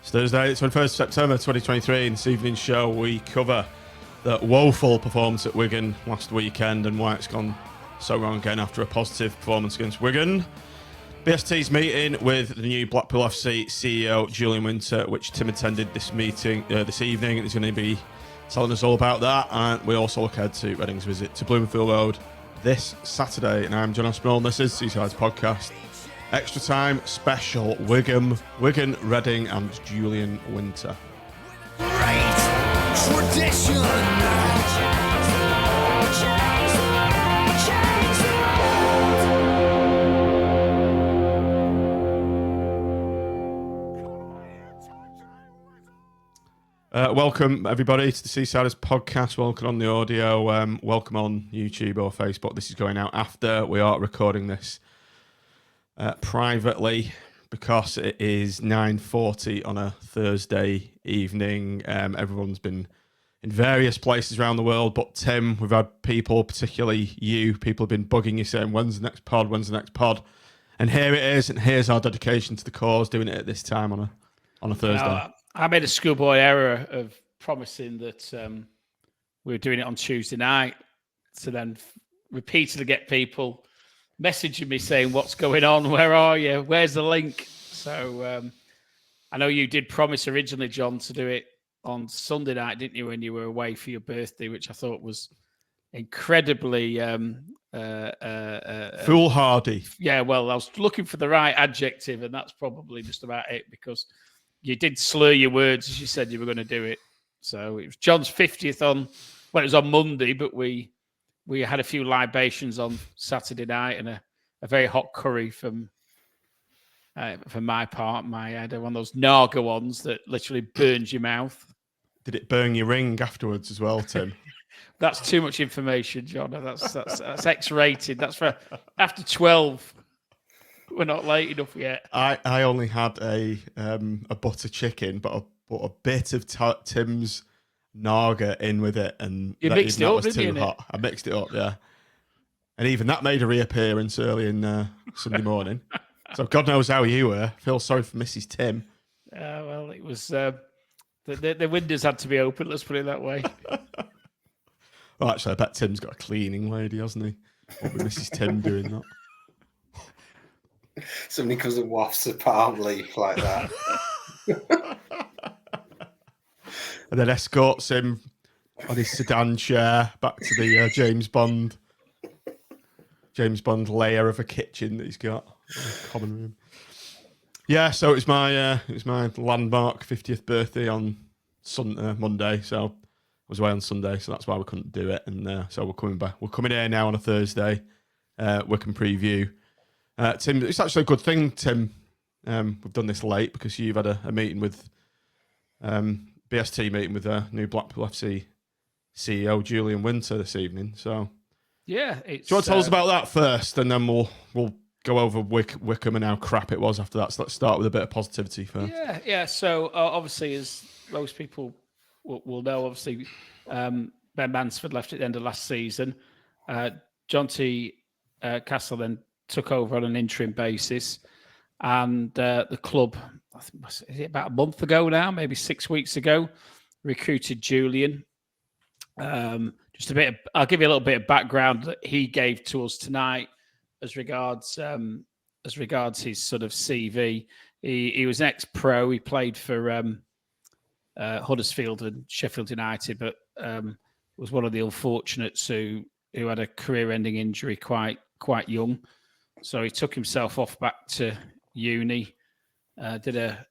It's Thursday, it's 21st September 2023. In this evening's show, we cover the woeful performance at Wigan last weekend and why it's gone so wrong again after a positive performance against Wigan. BST's meeting with the new Blackpool FC CEO Julian Winter, which Tim attended this evening. He's going to be telling us all about that, and we also look ahead to Reading's visit to Bloomfield Road this Saturday. And I'm John Aspinall, and this is Seasiders podcast. Extra time special, Wigan, Reading and Julian Winter. Great tradition. Welcome everybody to the Seasiders podcast. Welcome on the audio. Welcome on YouTube or Facebook. This is going out after we are recording this privately because it is 9:40 on a Thursday evening. Everyone's been in various places around the world, but Tim, we've had people, particularly you, people have been bugging you saying, when's the next pod? And here it is, and here's our dedication to the cause, doing it at this time on a Thursday. Now, I made a schoolboy error of promising that we were doing it on Tuesday night, to then repeatedly get people messaging me saying, what's going on? Where are you? Where's the link? So I know you did promise originally, John, to do it on Sunday night, didn't you, when you were away for your birthday, which I thought was incredibly foolhardy. Yeah, well, I was looking for the right adjective, and that's probably just about it, because you did slur your words as you said you were going to do it. So it was John's 50th it was on Monday, but we had a few libations on Saturday night and a very hot curry from my part. I had one of those Naga ones that literally burns your mouth. Did it burn your ring afterwards as well, Tim? That's too much information, John. That's X-rated. That's for after 12. We're not late enough yet. I only had a butter chicken, but I put a bit of Tim's Naga in with it, and you mixed it up, was too hot. I mixed it up, yeah. And even that made a reappearance early in Sunday morning. So God knows how you were. I feel sorry for Mrs. Tim. Well, it was the windows had to be open. Let's put it that way. Well, actually, I bet Tim's got a cleaning lady, hasn't he? What with Mrs. Tim doing that? Somebody comes and wafts a palm leaf like that. And then escorts him on his sedan chair back to the James Bond layer of a kitchen that he's got, a common room. Yeah, so it was my landmark 50th birthday on Monday. So I was away on Sunday, so that's why we couldn't do it. And so we're coming back. We're coming here now on a Thursday. Wycombe preview. Tim, it's actually a good thing, Tim. We've done this late because you've had a meeting with BST meeting with new Blackpool FC CEO Julian Winter this evening. So yeah, do you want to tell us about that first, and then we'll go over Wycombe and how crap it was after that. So let's start with a bit of positivity first. Yeah. So obviously, as most people will know, obviously Ben Mansford left at the end of last season. John T. Castle then took over on an interim basis, and the club, I think, is it about a month ago now, maybe 6 weeks ago, recruited Julian. Just a bit I'll give you a little bit of background that he gave to us tonight as regards his sort of CV. He was an ex-pro. He played for Huddersfield and Sheffield United, but was one of the unfortunates who had a career-ending injury quite young. So he took himself off back to uni, did a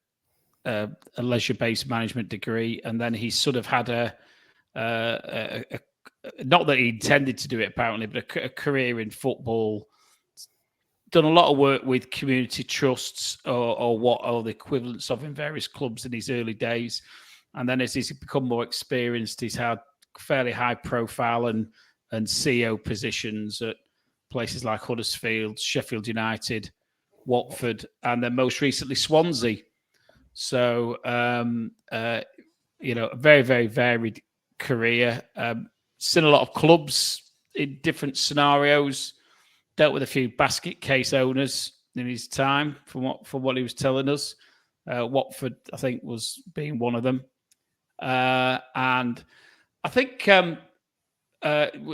leisure-based management degree, and then he sort of had a not that he intended to do it apparently, but a career in football. Done a lot of work with community trusts or the equivalents of in various clubs in his early days, and then as he's become more experienced, he's had fairly high profile and CEO positions at places like Huddersfield, Sheffield United, Watford, and then most recently Swansea. So, a very, very varied career. Seen a lot of clubs in different scenarios. Dealt with a few basket case owners in his time, from what he was telling us. Watford, I think, was being one of them. And I think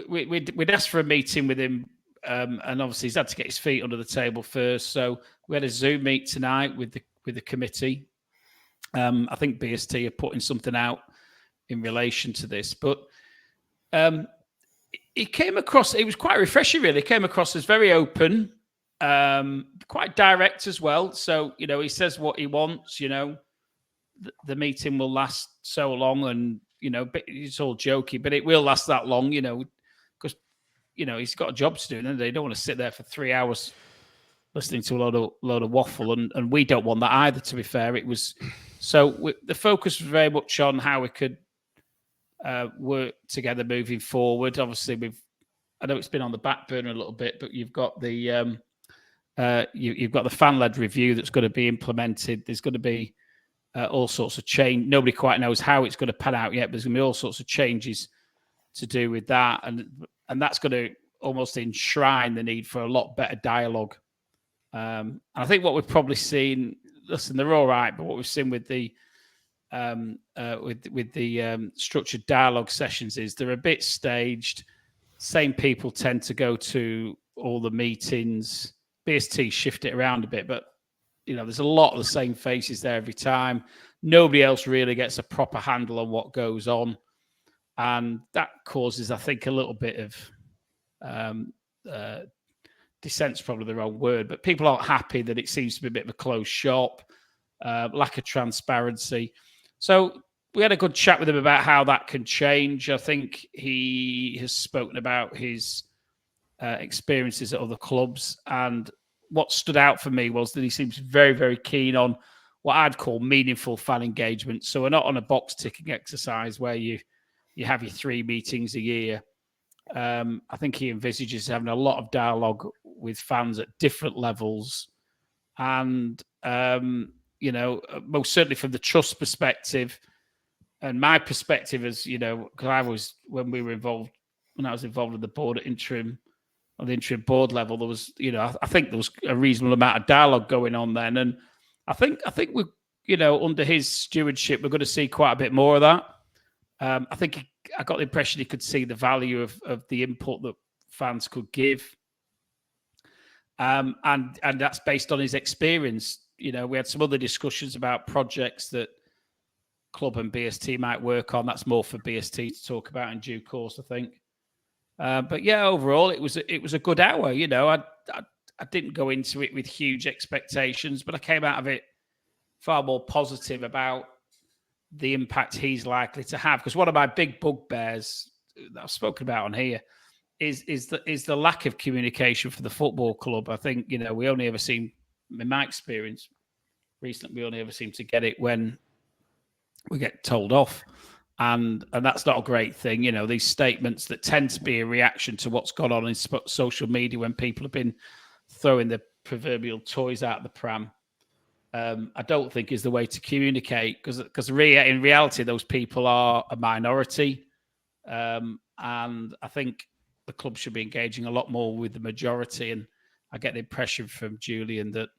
we'd asked for a meeting with him, and obviously he's had to get his feet under the table first. So we had a Zoom meet tonight with the committee. I think BST are putting something out in relation to this, but it came across. It was quite refreshing, really. It came across as very open, quite direct as well. So he says what he wants. The meeting will last so long, and it's all jokey, but it will last that long. Because he's got a job to do, and they don't want to sit there for 3 hours listening to a load of waffle, and we don't want that either. To be fair, it was the focus was very much on how we could work together moving forward. Obviously, I know it's been on the back burner a little bit, but you've got the you've got the fan-led review that's going to be implemented. There's going to be all sorts of change. Nobody quite knows how it's going to pan out yet, but there's going to be all sorts of changes to do with that, and that's going to almost enshrine the need for a lot better dialogue. And I think what we've probably seen, listen, they're all right, but what we've seen with the structured dialogue sessions is they're a bit staged. Same people tend to go to all the meetings. BST shift it around a bit, but there's a lot of the same faces there every time. Nobody else really gets a proper handle on what goes on, and that causes, I think, a little bit of dissent's probably the wrong word, but people aren't happy that it seems to be a bit of a closed shop, lack of transparency. So we had a good chat with him about how that can change. I think he has spoken about his experiences at other clubs, and what stood out for me was that he seems very, very keen on what I'd call meaningful fan engagement. So we're not on a box ticking exercise where you have your 3 meetings a year. I think he envisages having a lot of dialogue with fans at different levels, and most certainly from the trust perspective and my perspective, as because when I was involved in the board at on the interim board level, there was I think there was a reasonable amount of dialogue going on then, and I think we under his stewardship we're going to see quite a bit more of that. I think I got the impression he could see the value of the input that fans could give. And that's based on his experience. We had some other discussions about projects that club and BST might work on. That's more for BST to talk about in due course, I think. But yeah, overall, it was a good hour. I didn't go into it with huge expectations, but I came out of it far more positive about the impact he's likely to have. Because one of my big bugbears that I've spoken about on here is the lack of communication for the football club. I think we only ever seem, in my experience recently, we only ever seem to get it when we get told off, and that's not a great thing. These statements that tend to be a reaction to what's gone on in social media when people have been throwing the proverbial toys out of the pram. I don't think is the way to communicate, because in reality, those people are a minority. And I think the club should be engaging a lot more with the majority. And I get the impression from Julian that,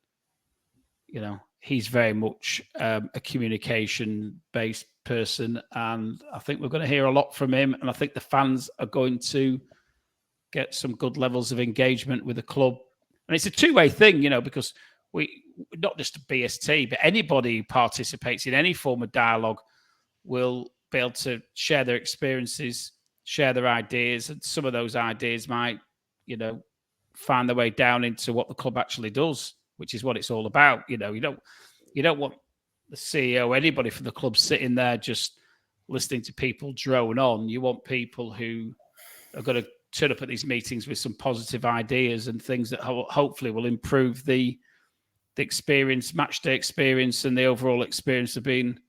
he's very much a communication-based person. And I think we're going to hear a lot from him. And I think the fans are going to get some good levels of engagement with the club. And it's a two-way thing, because we, not just BST, but anybody who participates in any form of dialogue will be able to share their experiences, share their ideas, and some of those ideas might, find their way down into what the club actually does, which is what it's all about. You don't want the CEO, anybody from the club sitting there just listening to people drone on. You want people who are going to turn up at these meetings with some positive ideas and things that hopefully will improve the experience, match day experience, and the overall experience of being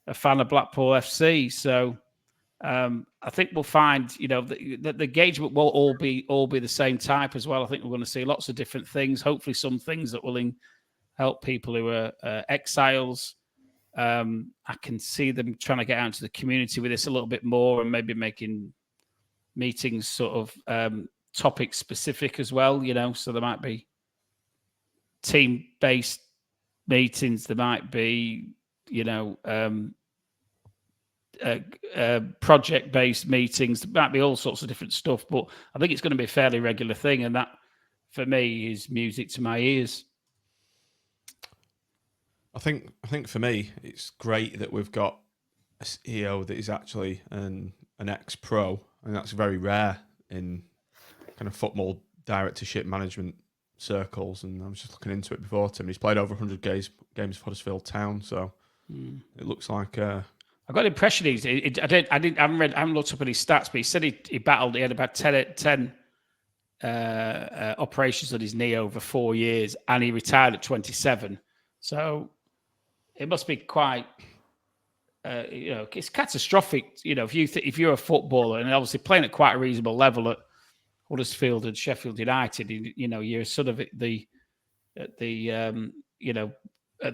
a fan of Blackpool FC. So I think we'll find, the engagement will all be the same type as well. I think we're going to see lots of different things. Hopefully, some things that will help people who are exiles. I can see them trying to get out into the community with this a little bit more, and maybe making meetings sort of topic specific as well. So there might be team-based meetings. There might be, project-based meetings. There might be all sorts of different stuff, but I think it's going to be a fairly regular thing, and that, for me, is music to my ears. I think for me, it's great that we've got a CEO that is actually an ex-pro, and that's very rare in kind of football directorship management circles. And I was just looking into it before, Tim. He's played over 100 games for Huddersfield Town, so it looks like. I got the impression I haven't looked up any stats, but he said he battled. He had about 10 operations on his knee over 4 years, and he retired at 27. So it must be quite, it's catastrophic. If you're a footballer and obviously playing at quite a reasonable level at Huddersfield and Sheffield United, you're sort of at the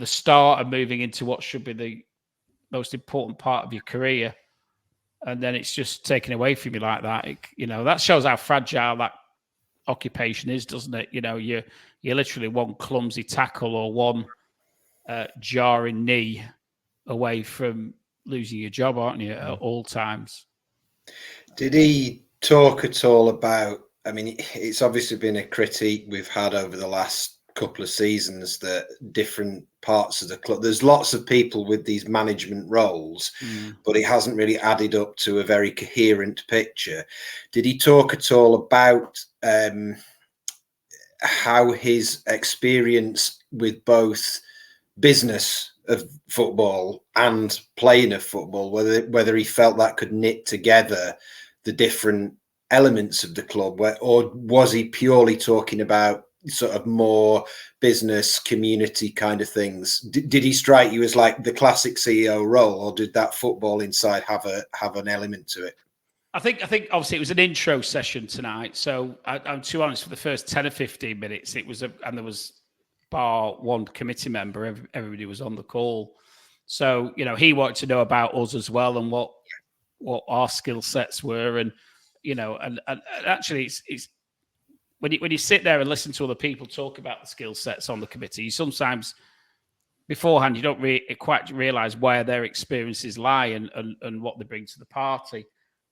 start of moving into what should be the most important part of your career, and then it's just taken away from you like that. That shows how fragile that occupation is, doesn't it? You're literally one clumsy tackle or one jarring knee away from losing your job, aren't you, at all times? Did he talk at all about, I mean, it's obviously been a critique we've had over the last couple of seasons that different parts of the club, there's lots of people with these management roles, but it hasn't really added up to a very coherent picture. Did he talk at all about how his experience with both business of football and playing of football, whether he felt that could knit together the different elements of the club, or was he purely talking about sort of more business community kind of things? Did he strike you as like the classic CEO role, or did that football inside have an element to it? I think obviously it was an intro session tonight, so I'm too honest, for the first 10 or 15 minutes it was and there was bar one committee member, everybody was on the call. So, he wanted to know about us as well and what our skill sets were. And, and actually it's when you sit there and listen to other people talk about the skill sets on the committee, you sometimes beforehand, you don't quite realize where their experiences lie and what they bring to the party.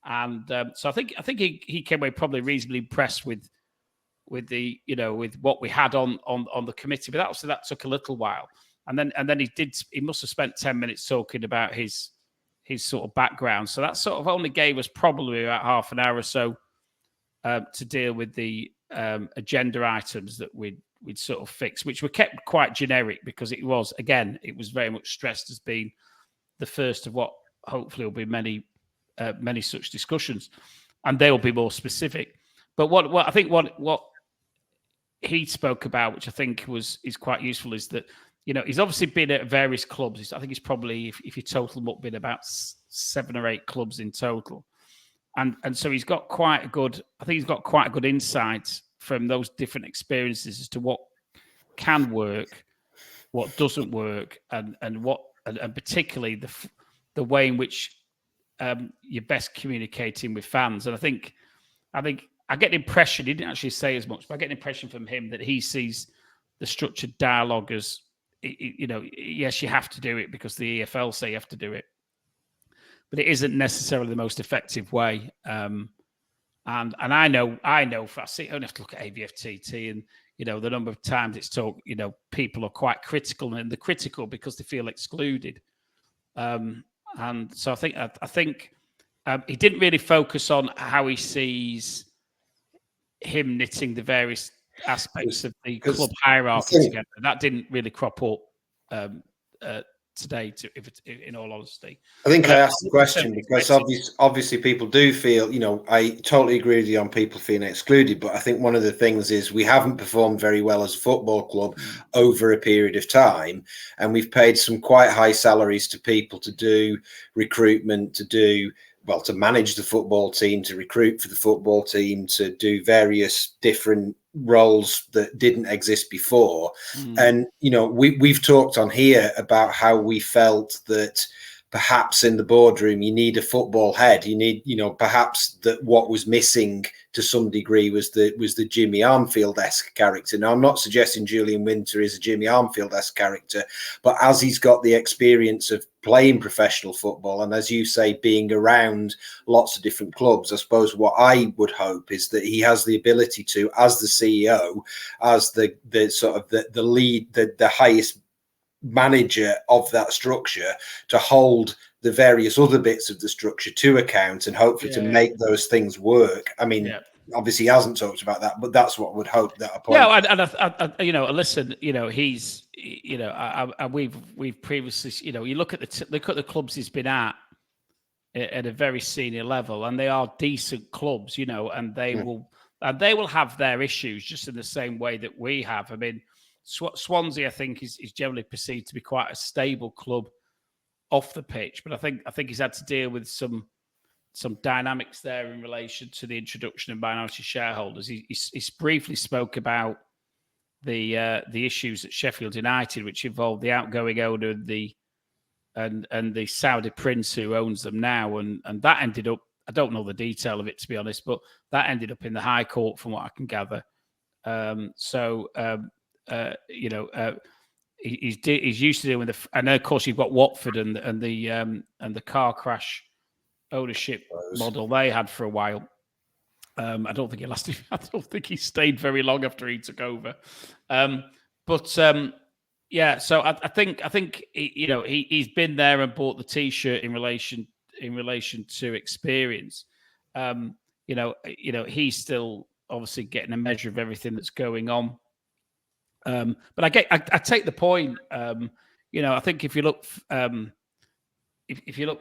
And so I think he came away probably reasonably impressed with the with what we had on the committee, but that took a little while, and then he must have spent 10 minutes talking about his sort of background. So that sort of only gave us probably about half an hour or so to deal with the agenda items that we'd sort of fixed, which were kept quite generic because it was very much stressed as being the first of what hopefully will be many such discussions, and they will be more specific. But what I think what he spoke about, which I think is quite useful, is that he's obviously been at various clubs. I think he's probably, if you total them up, been about 7 or 8 clubs in total, and so he's got quite a good insight from those different experiences as to what can work, what doesn't work, and particularly the way in which you're best communicating with fans. And I think I get the impression, he didn't actually say as much, but I get the impression from him that he sees the structured dialogue as, yes, you have to do it because the EFL say you have to do it, but it isn't necessarily the most effective way. And I know, I only have to look at AVFTT and, the number of times it's talked, people are quite critical, and they're critical because they feel excluded. And so I think he didn't really focus on how he sees him knitting the various aspects of the club hierarchy together. That didn't really crop up today, in all honesty. I think I asked the question because obviously people do feel, I totally agree with you on people feeling excluded, but I think one of the things is we haven't performed very well as a football club over a period of time, and we've paid some quite high salaries to people to do recruitment, to manage the football team, to recruit for the football team, to do various different roles that didn't exist before. And, we've talked on here about how we felt that perhaps in the boardroom you need a football head. You need, perhaps that what was missing to some degree was the Jimmy Armfield-esque character. Now, I'm not suggesting Julian Winter is a Jimmy Armfield-esque character, but as he's got the experience of playing professional football, and as you say, being around lots of different clubs, I suppose what I would hope is that he has the ability to, as the CEO, as the sort of the lead, the highest manager of that structure, to hold the various other bits of the structure to account and hopefully to make those things work. I mean, obviously he hasn't talked about that, but that's what I would hope that a point. Yeah, and listen, he's, we've previously, you look at the clubs he's been at a very senior level, and they are decent clubs, and they will have their issues just in the same way that we have. I mean, Swansea, I think, is generally perceived to be quite a stable club off the pitch, but I think he's had to deal with some dynamics there in relation to the introduction of minority shareholders. He briefly spoke about the issues at Sheffield United, which involved the outgoing owner and the Saudi prince who owns them now, and that ended up, I don't know the detail of it, to be honest, but that ended up in the High Court from what I can gather. He's used to dealing with and then of course you've got Watford and the car crash ownership model they had for a while. I don't think he lasted. I don't think he stayed very long after he took over. So I think he's been there and bought the T-shirt in relation to experience. He's still obviously getting a measure of everything that's going on. But I take the point. I think if you look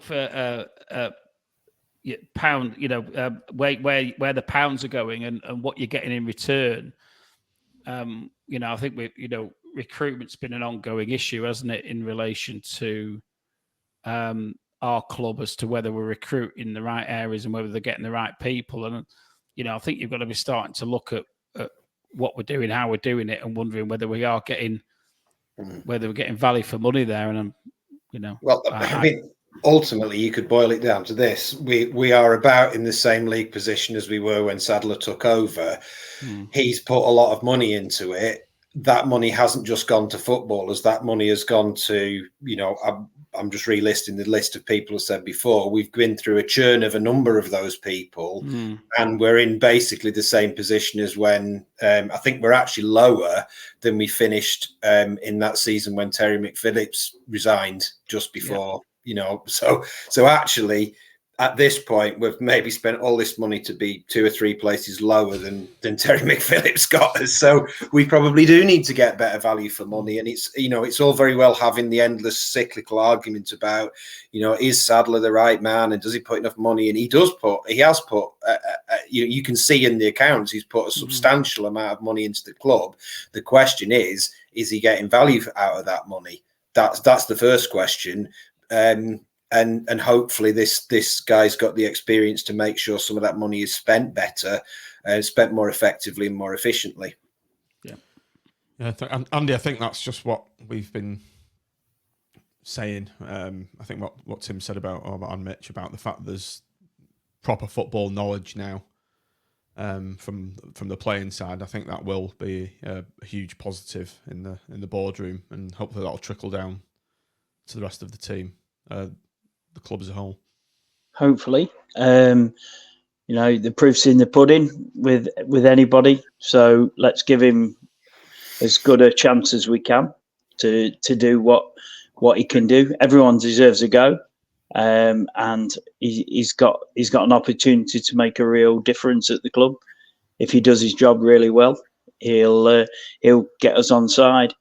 for pound, where the pounds are going and what you're getting in return, I think recruitment's been an ongoing issue, hasn't it, in relation to our club as to whether we're recruiting the right areas and whether they're getting the right people. And I think you've got to be starting to look at what we're doing, how we're doing it, and wondering whether we are getting value for money there. And I mean, ultimately, you could boil it down to this: we are about in the same league position as we were when Sadler took over. He's put a lot of money into it. That money hasn't just gone to footballers. That money has gone to, I'm just relisting the list of people I said before. We've been through a churn of a number of those people, and we're in basically the same position as when I think we're actually lower than we finished in that season when Terry McPhillips resigned just before, So actually, at this point, we've maybe spent all this money to be 2 or 3 places lower than Terry McPhillips got us. So we probably do need to get better value for money. And it's all very well having the endless cyclical argument about, is Sadler the right man and does he put enough money? And he has put, you can see in the accounts, he's put a substantial amount of money into the club. The question is he getting value out of that money? That's the first question. And hopefully this guy's got the experience to make sure some of that money is spent better, spent more effectively and more efficiently. Yeah, Andy, I think that's just what we've been saying. I think what Tim said about Mitch about the fact there's proper football knowledge now from the playing side. I think that will be a huge positive in the boardroom, and hopefully that'll trickle down to the rest of the team. The club as a whole. Hopefully, the proof's in the pudding with anybody. So let's give him as good a chance as we can to do what he can do. Everyone deserves a go, and he's got an opportunity to make a real difference at the club. If he does his job really well, he'll get us on side,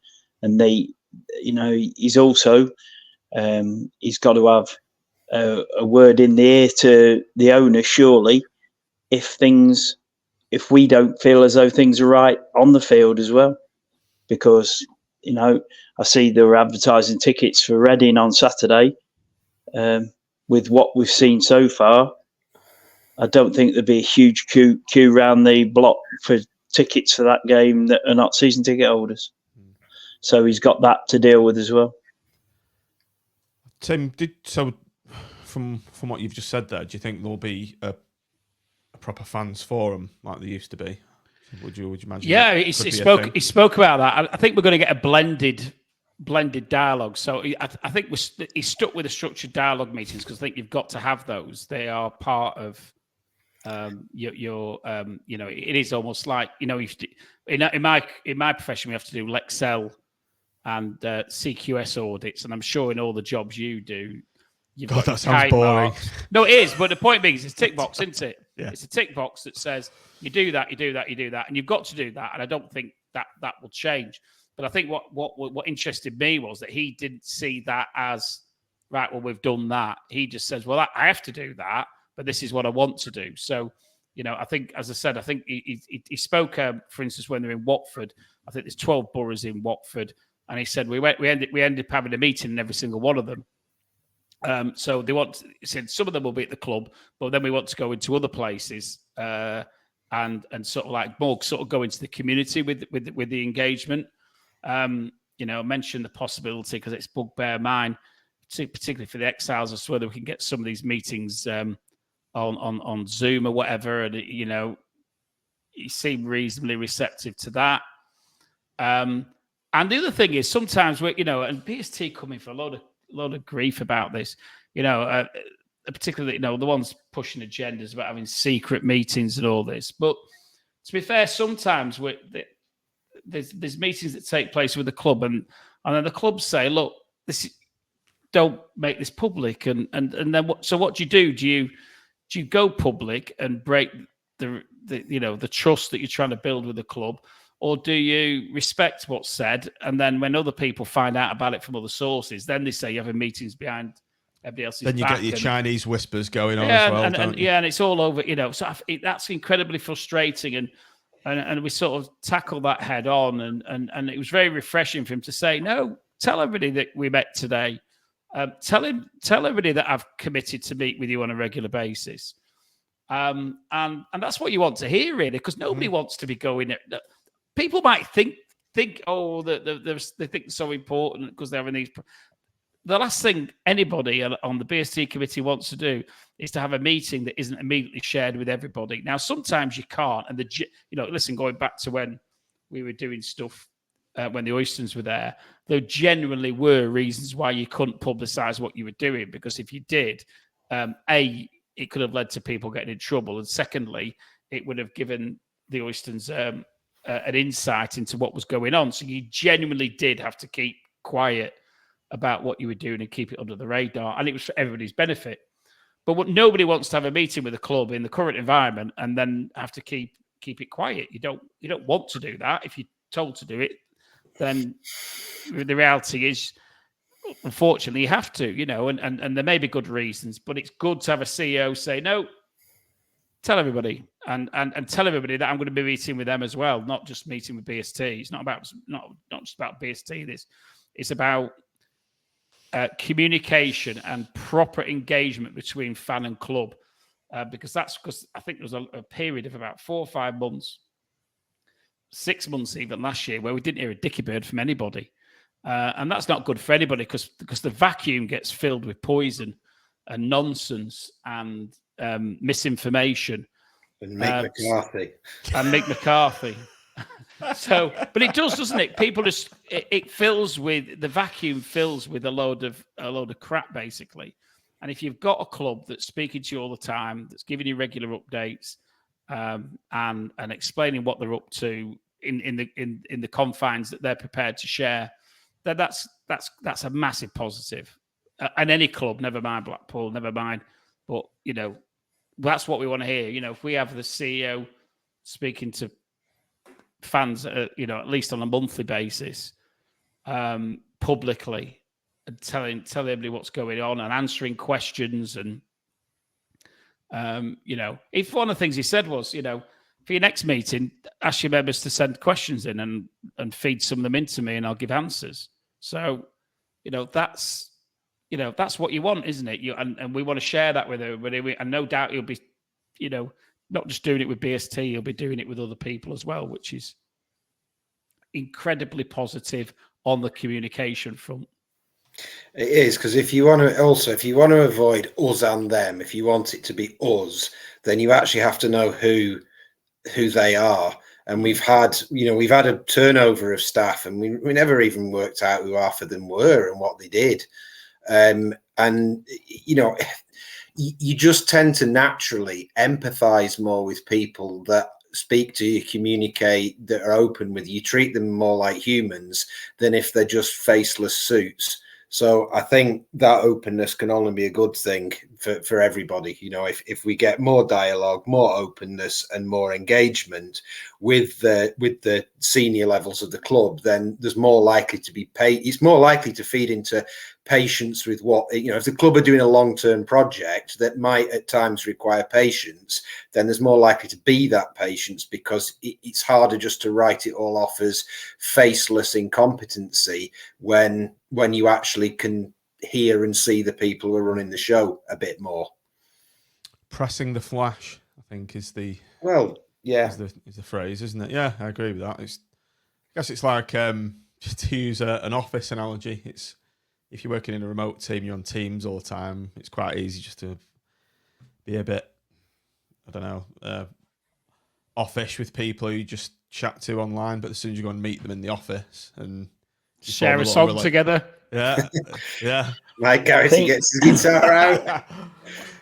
and he's also he's got to have a word in the ear to the owner, surely, if we don't feel as though things are right on the field as well. Because, I see they were advertising tickets for Reading on Saturday. With what we've seen so far, I don't think there'd be a huge queue around the block for tickets for that game that are not season ticket holders. So he's got that to deal with as well. Tim, from what you've just said there, do you think there'll be a proper fans forum like there used to be? Would you imagine? Yeah, he spoke about that. I think we're going to get a blended dialogue. So I think he's stuck with the structured dialogue meetings because I think you've got to have those. They are part of your it is almost like, in my profession we have to do Lexel and CQS audits, and I'm sure in all the jobs you do, God, that sounds boring. Marks. No, it is, but the point being is it's a tick box, isn't it? Yeah. It's a tick box that says you do that, you do that, you do that, and you've got to do that. And I don't think that will change. But I think what interested me was that he didn't see that as right. Well, we've done that. He just says, well, I have to do that, but this is what I want to do. So, I think, as I said, I think he spoke, for instance, when they're in Watford. I think there's 12 boroughs in Watford, and he said we ended up having a meeting in every single one of them. So he said some of them will be at the club, but then we want to go into other places and sort of like more sort of go into the community with the engagement. Mention the possibility, because it's bugbear mine, particularly for the exiles, as to whether we can get some of these meetings on Zoom or whatever. And he seemed reasonably receptive to that. And the other thing is sometimes and BST coming for a lot of grief about this, particularly the ones pushing agendas about having secret meetings and all this. But to be fair, sometimes there's meetings that take place with the club, and then the clubs say, "Look, don't make this public." And then what do you do? Do you go public and break the trust that you're trying to build with the club? Or do you respect what's said, and then when other people find out about it from other sources, then they say you're having meetings behind everybody else's back? Then you get your Chinese whispers going on as well, don't you? Yeah, and it's all over, So that's incredibly frustrating, and we sort of tackle that head on, and it was very refreshing for him to say, no, tell everybody that we met today. Tell everybody that I've committed to meet with you on a regular basis. And that's what you want to hear, really, because nobody wants to be going. People might think, that they think so important because they're having these. The last thing anybody on the BST committee wants to do is to have a meeting that isn't immediately shared with everybody. Now, sometimes you can't, and listen, going back to when we were doing stuff when the Oysters were there genuinely were reasons why you couldn't publicise what you were doing, because if you did, it could have led to people getting in trouble, and secondly, it would have given the Oysters an insight into what was going on. So you genuinely did have to keep quiet about what you were doing and keep it under the radar. And it was for everybody's benefit. But nobody wants to have a meeting with a club in the current environment and then have to keep it quiet. You don't want to do that. If you're told to do it, then the reality is, unfortunately, you have to, and there may be good reasons, but it's good to have a CEO say, no, tell everybody and tell everybody that I'm going to be meeting with them as well, not just meeting with BST. It's not just about BST. It's about communication and proper engagement between fan and club, because I think there was a period of about 4 or 5 months, 6 months even last year, where we didn't hear a dicky bird from anybody, and that's not good for anybody because the vacuum gets filled with poison and nonsense and misinformation. And Mick McCarthy. So, but it does, doesn't it? People just the vacuum fills with a load of crap, basically. And if you've got a club that's speaking to you all the time, that's giving you regular updates, and explaining what they're up to in the confines that they're prepared to share, then that's a massive positive. And any club, never mind Blackpool, never mind, but that's what we want to hear. If we have the CEO speaking to fans, at least on a monthly basis, publicly, and telling everybody what's going on and answering questions, and if one of the things he said was, for your next meeting, ask your members to send questions in and feed some of them into me, and I'll give answers. So, that's what you want, isn't it? And we want to share that with everybody. And no doubt you'll be, not just doing it with BST, you'll be doing it with other people as well, which is incredibly positive on the communication front. It is, because if you want to avoid us and them, if you want it to be us, then you actually have to know who they are. And we've had a turnover of staff, and we never even worked out who half of them were and what they did. And you just tend to naturally empathize more with people that speak to you, communicate, that are open with you. You treat them more like humans than if they're just faceless suits. So I think that openness can only be a good thing for everybody. If we get more dialogue, more openness, and more engagement with the senior levels of the club, then there's more likely to be it's more likely to feed into patience with if the club are doing a long-term project that might at times require patience, then there's more likely to be that patience, because it's harder just to write it all off as faceless incompetency when you actually can hear and see the people who are running the show a bit more. Pressing the flash, I think, is the phrase, isn't it? Yeah, I agree with that. I guess it's like, to use an office analogy, it's if you're working in a remote team, you're on Teams all the time, it's quite easy just to be a bit, I don't know, offish with people who you just chat to online, but as soon as you go and meet them in the office and share a song together. Yeah, yeah. Mike Garrity gets his guitar out.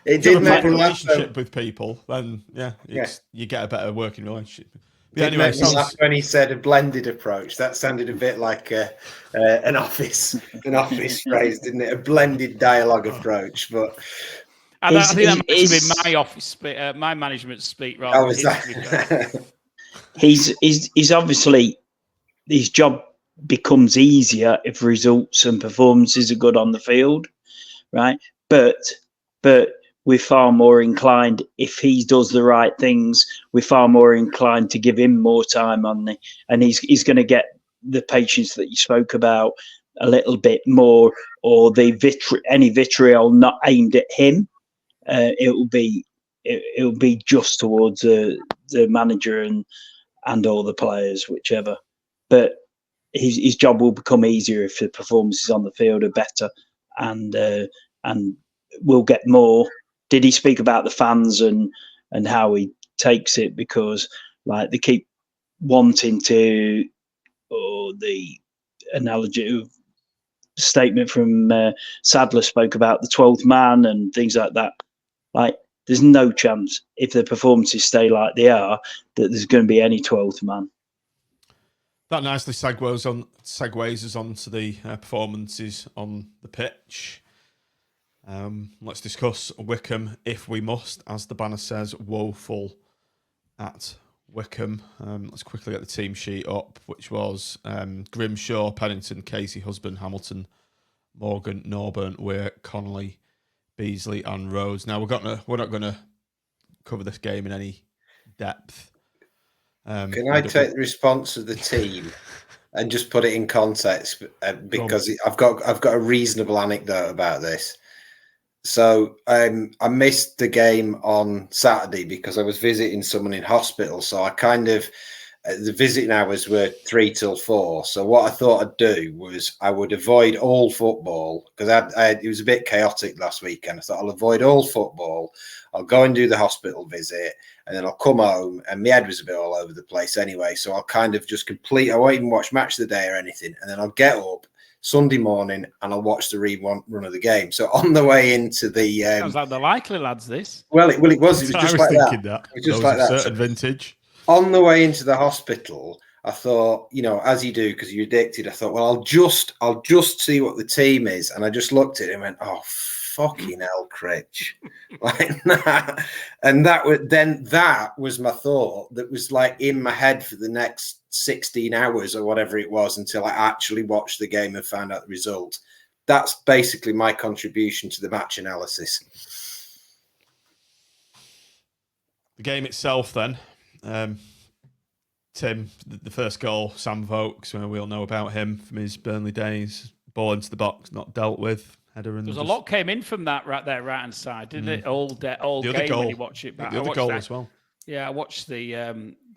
It did make a relationship with people, then you get a better working relationship. But anyway, when he said a blended approach, that sounded a bit like an office phrase, didn't it? A blended dialogue approach. But I think that might be my office, my management speak rather than his. He's obviously, his job becomes easier if results and performances are good on the field, right? But we're far more inclined, if he does the right things, we're far more inclined to give him more time and he's going to get the patience that you spoke about a little bit more, or any vitriol not aimed at him. It'll be just towards the manager and all the players, whichever. But his job will become easier if the performances on the field are better, and we'll get more. Did he speak about the fans and how he takes it? Because like they keep wanting to, or the analogy of statement from Sadler spoke about the 12th man and things like that. Like there's no chance, if the performances stay like they are, that there's going to be any 12th man. That nicely segues us onto the performances on the pitch. Let's discuss Wycombe, if we must. As the banner says, woeful at Wycombe. Let's quickly get the team sheet up, which was Grimshaw, Pennington, Casey, Husband, Hamilton, Morgan, Norburn, Weir, Connolly, Beasley and Rhodes. Now, we're not going to cover this game in any depth. Can I take the response of the team and just put it in context? Because I've got a reasonable anecdote about this. So I missed the game on Saturday because I was visiting someone in hospital. So I the visiting hours were 3 till 4. So what I thought I'd do was I would avoid all football, because it was a bit chaotic last weekend. I thought I'll avoid all football. I'll go and do the hospital visit, and then I'll come home, and my head was a bit all over the place anyway. So I'll kind of just I won't even watch Match of the Day or anything. And then I'll get up Sunday morning and I'll watch the rerun of the game. So on the way into the sounds like the likely lads. This it was just like that. It was just like that. Certain vintage. On the way into the hospital, I thought, as you do because you're addicted, I thought, well, I'll just see what the team is, and I just looked at it and went, oh, fucking hell, Critch, like that. And that was my thought. That was like in my head for the next 16 hours or whatever it was until I actually watched the game and found out the result. That's basically my contribution to the match analysis. The game itself, then. Tim, the first goal, Sam Volkes, we all know about him from his Burnley days. Ball into the box, not dealt with. Header and there's a lot came in from that right hand side, didn't it? All the game goal. When you watch it back. The other goal as well. Yeah, I watched the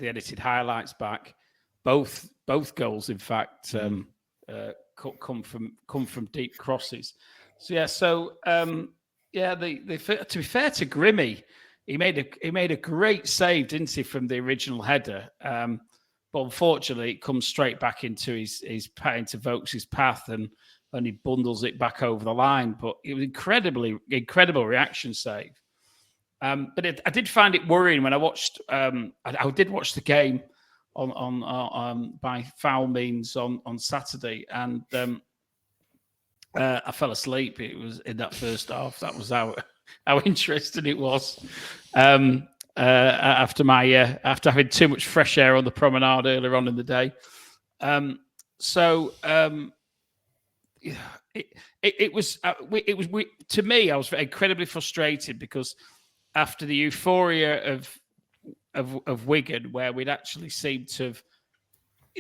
edited highlights back. Both goals, in fact, come from deep crosses. So yeah, to be fair to Grimmy, he made a great save, didn't he, from the original header? But unfortunately, it comes straight back into into Volkes' path, and he bundles it back over the line. But it was incredible reaction save. But I did find it worrying when I watched. I did watch the game on by foul means on Saturday, and I fell asleep. It was in that first half. That was how interesting it was. After having too much fresh air on the promenade earlier on in the day, it was to me. I was incredibly frustrated because after the euphoria of Wigan, where we'd actually seemed to have.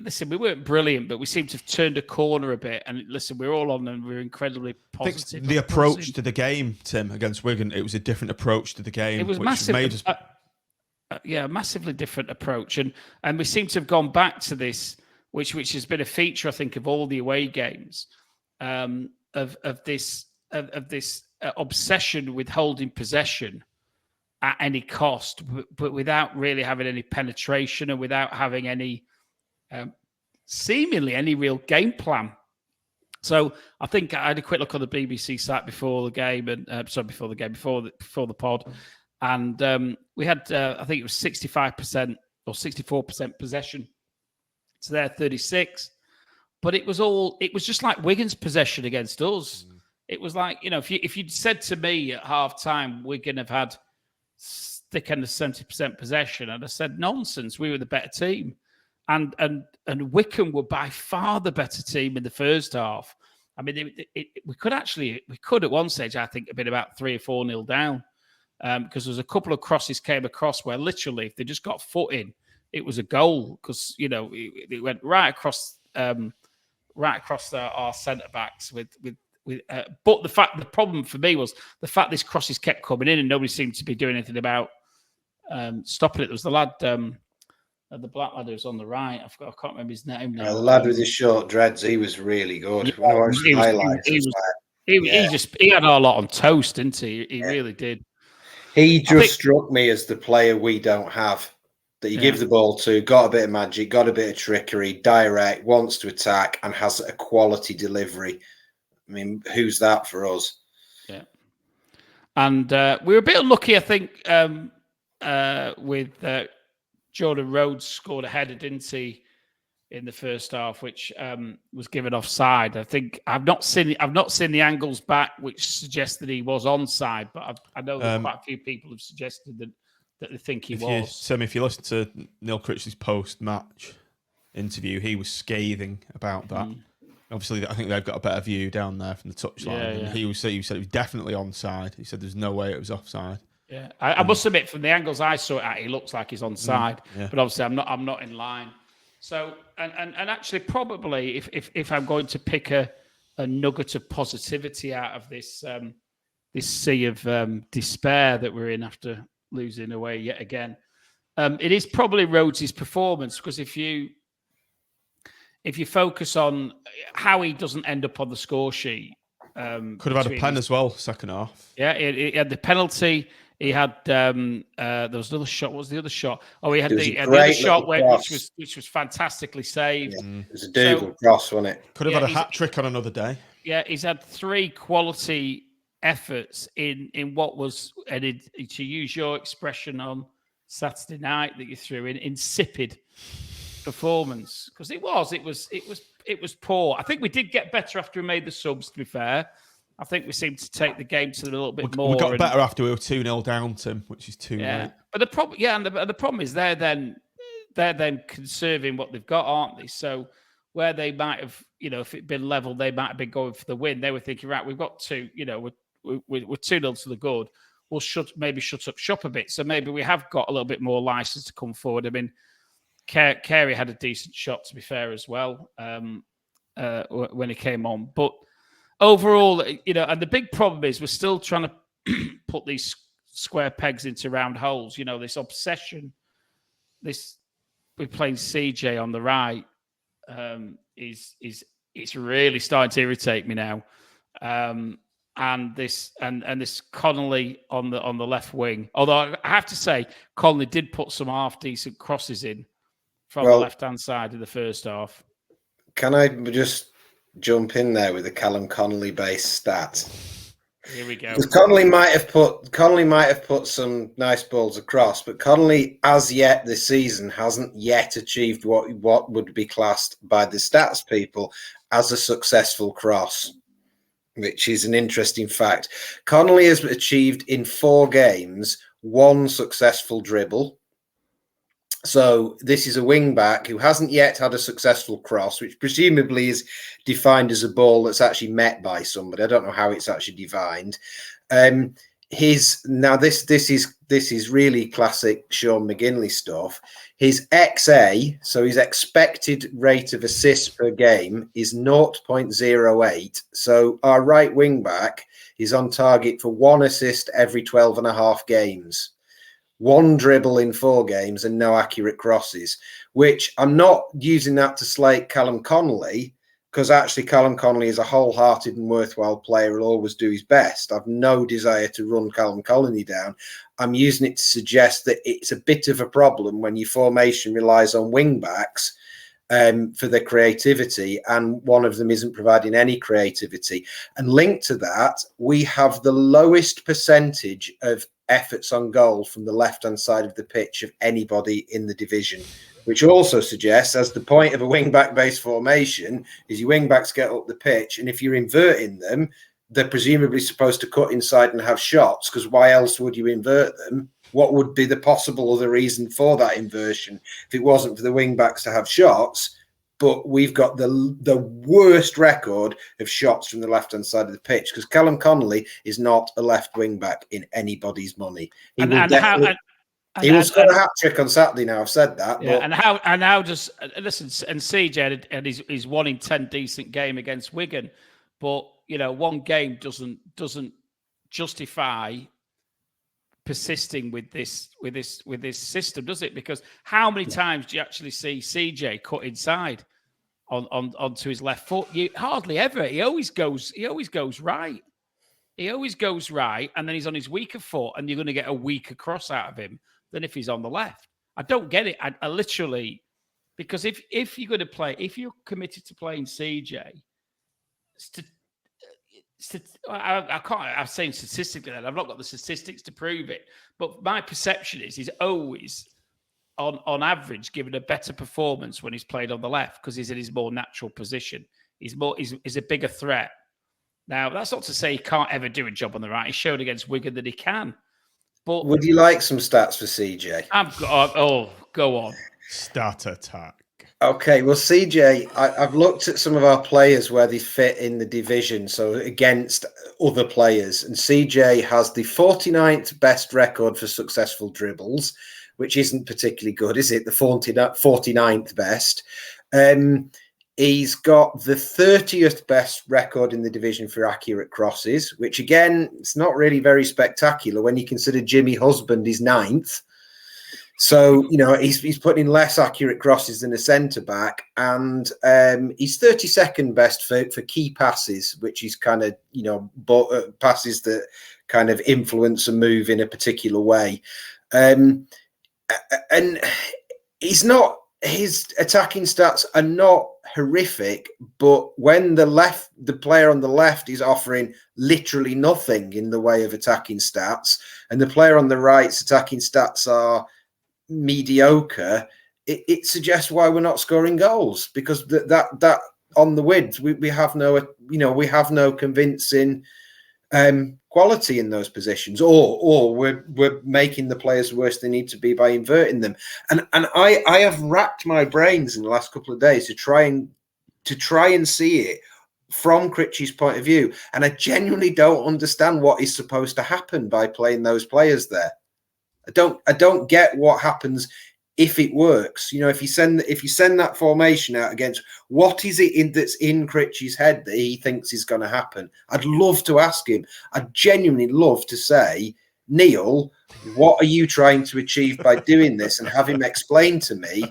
Listen, we weren't brilliant, but we seemed to have turned a corner a bit. And listen, we're all on and we're incredibly positive. The approach to the game, Tim, against Wigan, it was a different approach to the game. It was massive. Massively different approach, and we seem to have gone back to this, which has been a feature, I think, of all the away games, of this obsession with holding possession at any cost, but without really having any penetration and without having any seemingly any real game plan. So I think I had a quick look on the BBC site before the game, and before the pod. And we had, I think it was 65% or 64% possession to their 36. But it was just like Wigan's possession against us. It was like, if you'd said to me at half time, Wigan have had thick end of 70% possession, and I said, nonsense, we were the better team. And Wycombe were by far the better team in the first half. I mean, we could at one stage, I think, have been about 3 or 4-0 down. Because there was a couple of crosses came across where literally, if they just got foot in, it was a goal. Because it went right across our centre backs but the problem for me was the fact these crosses kept coming in and nobody seemed to be doing anything about stopping it. There was the lad, the black lad who was on the right. I can't remember his name now. The lad with his short dreads, he was really good. He had our lot on toast, didn't he? He really did. He just struck me as the player we don't have, that you give the ball to, got a bit of magic, got a bit of trickery, direct, wants to attack, and has a quality delivery. I mean, who's that for us? Yeah. And we were a bit unlucky, I think, with Jordan Rhodes scored a header, didn't he, in the first half, which was given offside. I think I've not seen the angles back, which suggests that he was onside, but I know that quite a few people have suggested that they think he was. Tim, if you listen to Neil Critchley's post-match interview, he was scathing about that. Obviously, I think they've got a better view down there from the touchline. Yeah. He said it was definitely onside. He said there's no way it was offside. Yeah, I must admit, from the angles I saw it at, he looks like he's onside. But obviously, I'm not in line. So, and actually, probably, if I'm going to pick a nugget of positivity out of this this sea of despair that we're in after losing away yet again, it is probably Rhodes' performance. Because if you focus on how he doesn't end up on the score sheet, could have had a pen as well, second half. Yeah, he had the penalty. He had there was another shot. What was the other shot? Oh, he had the other shot which was fantastically saved. Yeah. It was a Dougal cross, wasn't it? Could have had a hat trick on another day. Yeah, he's had 3 quality efforts in what was, and to use your expression on Saturday night that you threw in, insipid performance, because it was poor. I think we did get better after we made the subs. To be fair, I think we seemed to take the game to them a little bit more. We got better after we were 2-0 down, Tim, which is too late. But the problem, and the problem is they're then conserving what they've got, aren't they? So where they might have, if it'd been level, they might have been going for the win. They were thinking, right, we've got 2, we're 2-0 to the good. We'll shut up shop a bit. So maybe we have got a little bit more license to come forward. I mean, Carey had a decent shot, to be fair, as well, when he came on. But overall, and the big problem is we're still trying to put these square pegs into round holes. This obsession, we're playing CJ on the right, is it's really starting to irritate me now. And this Connolly on the left wing. Although I have to say, Connolly did put some half decent crosses in from the left hand side in the first half. Can I just jump in there with a Callum Connolly based stat? Here we go. Connolly might have put some nice balls across, but Connolly, as yet this season, hasn't yet achieved what would be classed by the stats people as a successful cross, which is an interesting fact. Connolly has achieved in 4 games 1 successful dribble. So this is a wing back who hasn't yet had a successful cross, which presumably is defined as a ball that's actually met by somebody. I don't know how it's actually defined. This is really classic Sean McGinley stuff. His XA, so his expected rate of assists per game, is 0.08. So our right wing back is on target for 1 assist every 12 and a half games. 1 dribble in 4 games and no accurate crosses, which I'm not using that to slate Callum Connolly, because actually Callum Connolly is a wholehearted and worthwhile player, will always do his best. I've no desire to run Callum Connolly down. I'm using it to suggest that it's a bit of a problem when your formation relies on wing backs for their creativity, and one of them isn't providing any creativity. And linked to that, we have the lowest percentage of efforts on goal from the left-hand side of the pitch of anybody in the division, which also suggests, as the point of a wing-back based formation is your wing-backs get up the pitch, and if you're inverting them, they're presumably supposed to cut inside and have shots, because why else would you invert them? What would be the possible other reason for that inversion if it wasn't for the wing-backs to have shots? But we've got the worst record of shots from the left-hand side of the pitch, because Callum Connolly is not a left wing-back in anybody's money. He will score a hat-trick on Saturday now, I've said that. Yeah, but and how does listen, and CJ and his 1 in 10 decent game against Wigan, but you know, 1 game doesn't justify persisting with this system, does it? Because how many times do you actually see CJ cut inside onto his left foot? You hardly ever. He always goes right. He always goes right, and then he's on his weaker foot, and you're going to get a weaker cross out of him than if he's on the left. I don't get it. I literally, because if you're going to play, if you're committed to playing CJ, I can't. I'm saying statistically that I've not got the statistics to prove it, but my perception is he's always, on average, given a better performance when he's played on the left, because he's in his more natural position. He's a bigger threat. Now, that's not to say he can't ever do a job on the right. He showed against Wigan that he can. But would you like some stats for CJ? Go on. Stat attack. Okay, well, CJ, I've looked at some of our players where they fit in the division, so against other players, and CJ has the 49th best record for successful dribbles, which isn't particularly good, is it? The 49th best. He's got the 30th best record in the division for accurate crosses, which again, it's not really very spectacular when you consider Jimmy Husband is 9th. So, you know, he's putting in less accurate crosses than a centre-back, and he's 32nd best for key passes, which is kind of, you know, passes that kind of influence a move in a particular way. And his attacking stats are not horrific, but when the player on the left is offering literally nothing in the way of attacking stats, and the player on the right's attacking stats are mediocre, it suggests why we're not scoring goals, because that on the width we have no convincing quality in those positions, or we're making the players worse than they need to be by inverting them. And I have racked my brains in the last couple of days to try and see it from Critchy's point of view, and I genuinely don't understand what is supposed to happen by playing those players there. I don't get what happens if it works. You know, if you send that formation out against, what is it that's in Critchy's head that he thinks is going to happen? I'd love to ask him. I'd genuinely love to say, Neil, what are you trying to achieve by doing this? And have him explain to me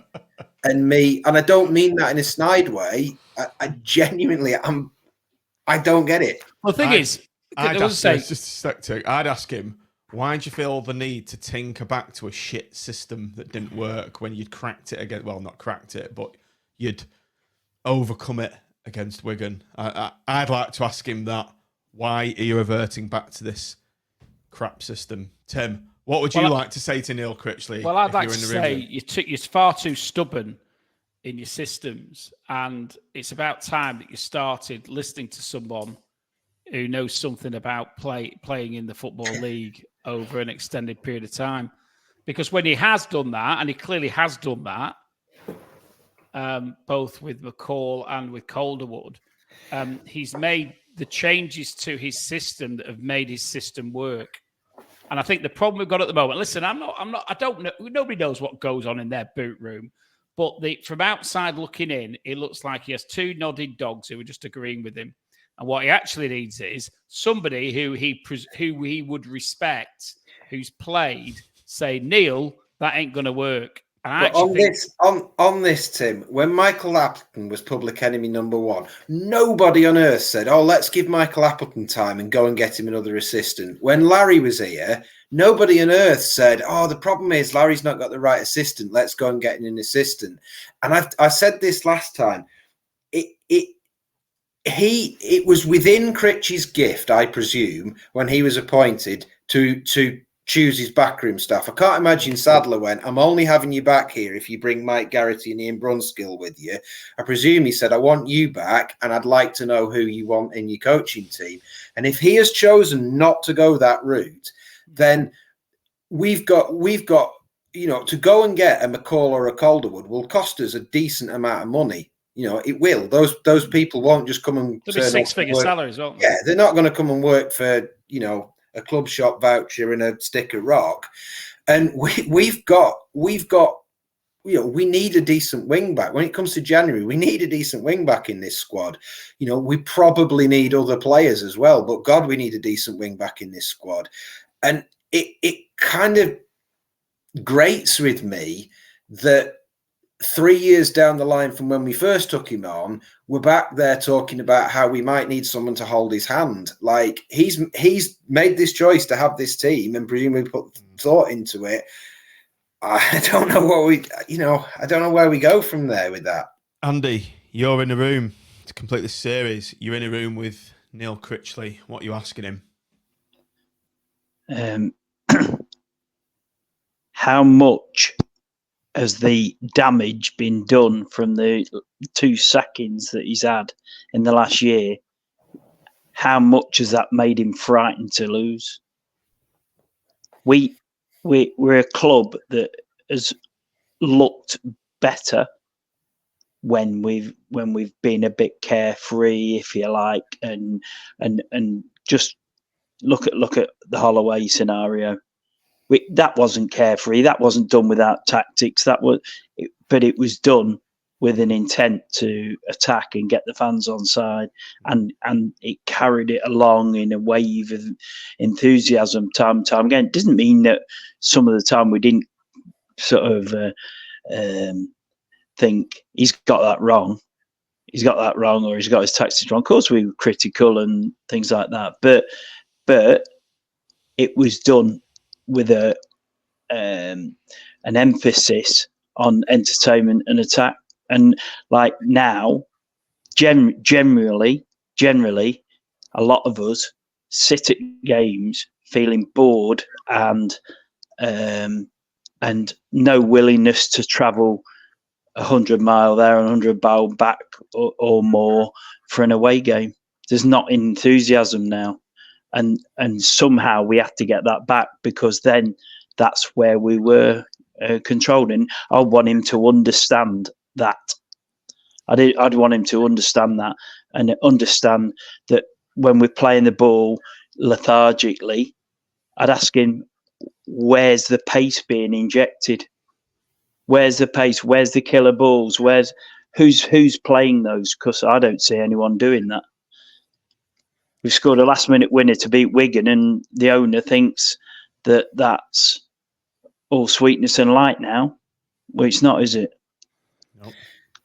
and me, and I don't mean that in a snide way. I genuinely, I don't get it. Well, the thing is, I'd ask him, why did you feel the need to tinker back to a shit system that didn't work when you'd cracked it again? Well, not cracked it, but you'd overcome it against Wigan. I'd like to ask him that. Why are you reverting back to this crap system? Tim, what would you like to say to Neil Critchley? Well, I'd like to say you're far too stubborn in your systems, and it's about time that you started listening to someone who knows something about playing in the Football League over an extended period of time. Because when he has done that, and he clearly has done that, both with McCall and with Calderwood, he's made the changes to his system that have made his system work. And I think the problem we've got at the moment, listen, I don't know, nobody knows what goes on in their boot room, but from outside looking in, it looks like he has two nodding dogs who are just agreeing with him. And what he actually needs is somebody who he would respect, who's played, say, Neil, that ain't going to work. And on this, Tim, when Michael Appleton was public enemy number one, nobody on earth said, "Oh, let's give Michael Appleton time and go and get him another assistant." When Larry was here, nobody on earth said, "Oh, the problem is Larry's not got the right assistant. Let's go and get an assistant." And I said this last time. It was within Critchley's gift, I presume, when he was appointed to choose his backroom staff. I can't imagine Sadler went, "I'm only having you back here if you bring Mike Garrity and Ian Brunskill with you." I presume he said, "I want you back, and I'd like to know who you want in your coaching team." And if he has chosen not to go that route, then we've got to go and get a McCall or a Calderwood will cost us a decent amount of money. It will. Those people won't just come and there'll be six-figure salaries, won't they? Yeah, they're not going to come and work for a club shop voucher and a stick of rock. And we've got we need a decent wing back. When it comes to January, we need a decent wing back in this squad. We probably need other players as well, but God, we need a decent wing back in this squad. And it kind of grates with me that 3 years down the line from when we first took him on, we're back there talking about how we might need someone to hold his hand. Like he's made this choice to have this team and presumably put thought into it. I don't know I don't know where we go from there with that. Andy, you're in a room to complete this series. You're in a room with Neil Critchley. What are you asking him? How much has the damage been done from the 2 sackings that he's had in the last year? How much has that made him frightened to lose? We're a club that has looked better when we've been a bit carefree, if you like, and just look at the Holloway scenario. That wasn't carefree. That wasn't done without tactics. But it was done with an intent to attack and get the fans on side, and it carried it along in a wave of enthusiasm time and time again. It doesn't mean that some of the time we didn't sort of think he's got that wrong. He's got that wrong, or he's got his tactics wrong. Of course, we were critical and things like that, but it was done with an emphasis on entertainment and attack. And like now, generally, a lot of us sit at games feeling bored and no willingness to travel 100 mile there and 100 mile back or more for an away game. There's not enthusiasm now. And somehow we have to get that back, because then that's where we were controlling. I want him to understand that. I'd want him to understand that, and understand that when we're playing the ball lethargically, I'd ask him, where's the pace being injected? Where's the pace? Where's the killer balls? Who's playing those? Because I don't see anyone doing that. We've scored a last-minute winner to beat Wigan, and the owner thinks that that's all sweetness and light now. Well, it's not, is it? Nope.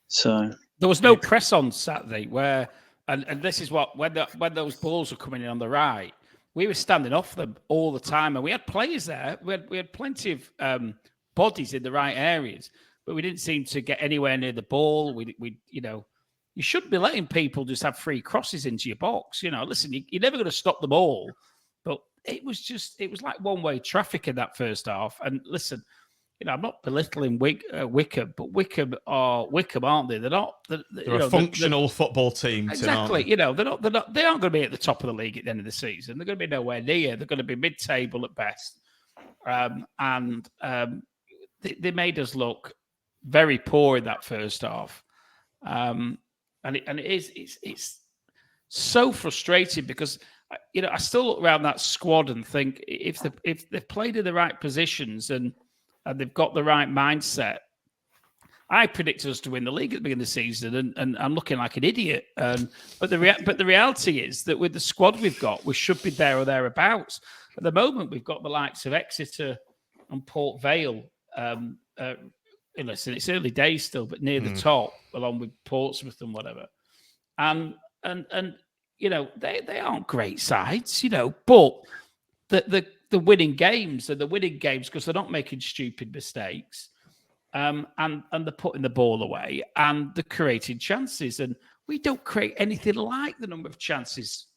So there was no press on Saturday where, and this is what when those balls were coming in on the right, we were standing off them all the time, and we had players there. We had plenty of bodies in the right areas, but we didn't seem to get anywhere near the ball. We you shouldn't be letting people just have free crosses into your box. Listen, you're never going to stop them all, but it was like one-way traffic in that first half. And listen, I'm not belittling Wycombe, but Wycombe, aren't they? They're not. They're a functional football team. Exactly. They're not. They aren't going to be at the top of the league at the end of the season. They're going to be nowhere near. They're going to be mid-table at best. They made us look very poor in that first half. And it's so frustrating because I still look around that squad and think if they've played in the right positions and they've got the right mindset, I predicted us to win the league at the beginning of the season, and I'm looking like an idiot. But the reality is that with the squad we've got, we should be there or thereabouts. At the moment, we've got the likes of Exeter and Port Vale. Listen, it's early days still, but near the top, along with Portsmouth and whatever. And they aren't great sides, but the winning games are the winning games because they're not making stupid mistakes. And they're putting the ball away and they're creating chances. And we don't create anything like the number of chances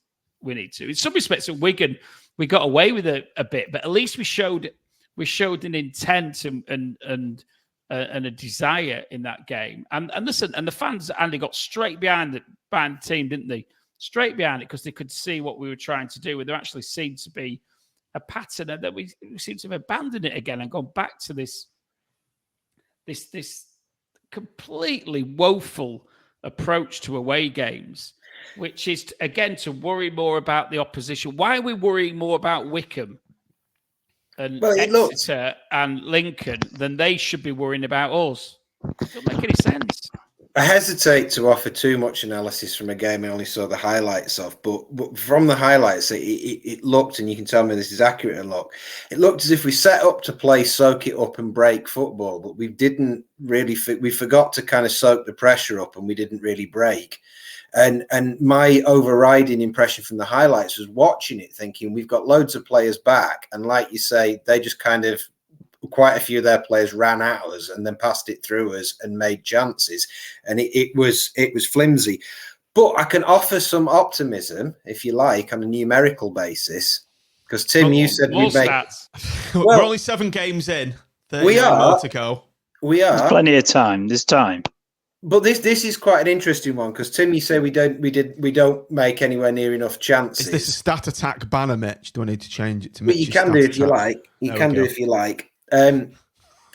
we need to. In some respects, at Wigan, we got away with it a bit, but at least we showed an intent and a desire in that game. And listen, and the fans, Andy, got straight behind the team, didn't they? Straight behind it because they could see what we were trying to do. And there actually seemed to be a pattern and that we seem to have abandoned it again and gone back to this completely woeful approach to away games, which is, again, to worry more about the opposition. Why are we worrying more about Wycombe and Exeter and Lincoln than they should be worrying about us? It doesn't make any sense. I hesitate to offer too much analysis from a game I only saw the highlights of, but from the highlights, it looked, and you can tell me this is accurate, it looked as if we set up to play soak it up and break football, but we didn't really, we forgot to kind of soak the pressure up and we didn't really break. And my overriding impression from the highlights was watching it thinking we've got loads of players back, and like you say, they just kind of, quite a few of their players ran at us and then passed it through us and made chances, and it was flimsy. But I can offer some optimism, if you like, on a numerical basis, because Tim, you said we make. We're only 7 games in. We are more to go. We are. There's plenty of time. There's time. But this is quite an interesting one because Tim, you say we don't make anywhere near enough chances. Is this a stat attack banner, Mitch? Do I need to change it to? But you can do if you like. You can do if you like.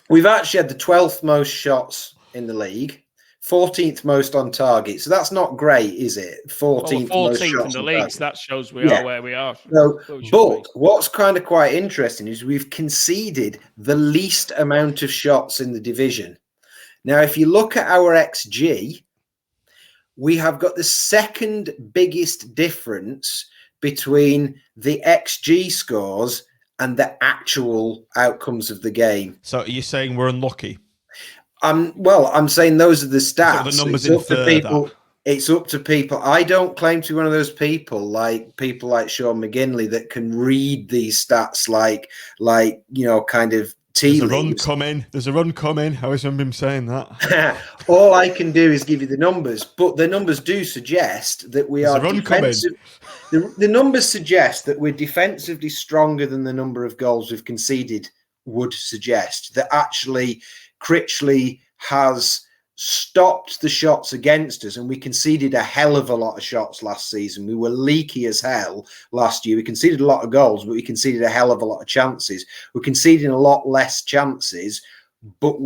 We've actually had the 12th most shots in the league, 14th most on target. So that's not great, is it? 14th most shots in the league. So that shows we are where we are. So, but what's kind of quite interesting is we've conceded the least amount of shots in the division. Now, if you look at our XG, we have got the second biggest difference between the XG scores and the actual outcomes of the game. So are you saying we're unlucky? I'm saying those are the stats. So the numbers it's up to people. That. It's up to people. I don't claim to be one of those people like Sean McGinley that can read these stats like kind of tea leaves. There's a run coming. I always remember him saying that. All I can do is give you the numbers, but the numbers do suggest that we are defensive. The numbers suggest that we're defensively stronger than the number of goals we've conceded would suggest. That actually Critchley has stopped the shots against us, and we conceded a hell of a lot of shots last season. We were leaky as hell last year. We conceded a lot of goals, but we conceded a hell of a lot of chances. We're conceding a lot less chances, but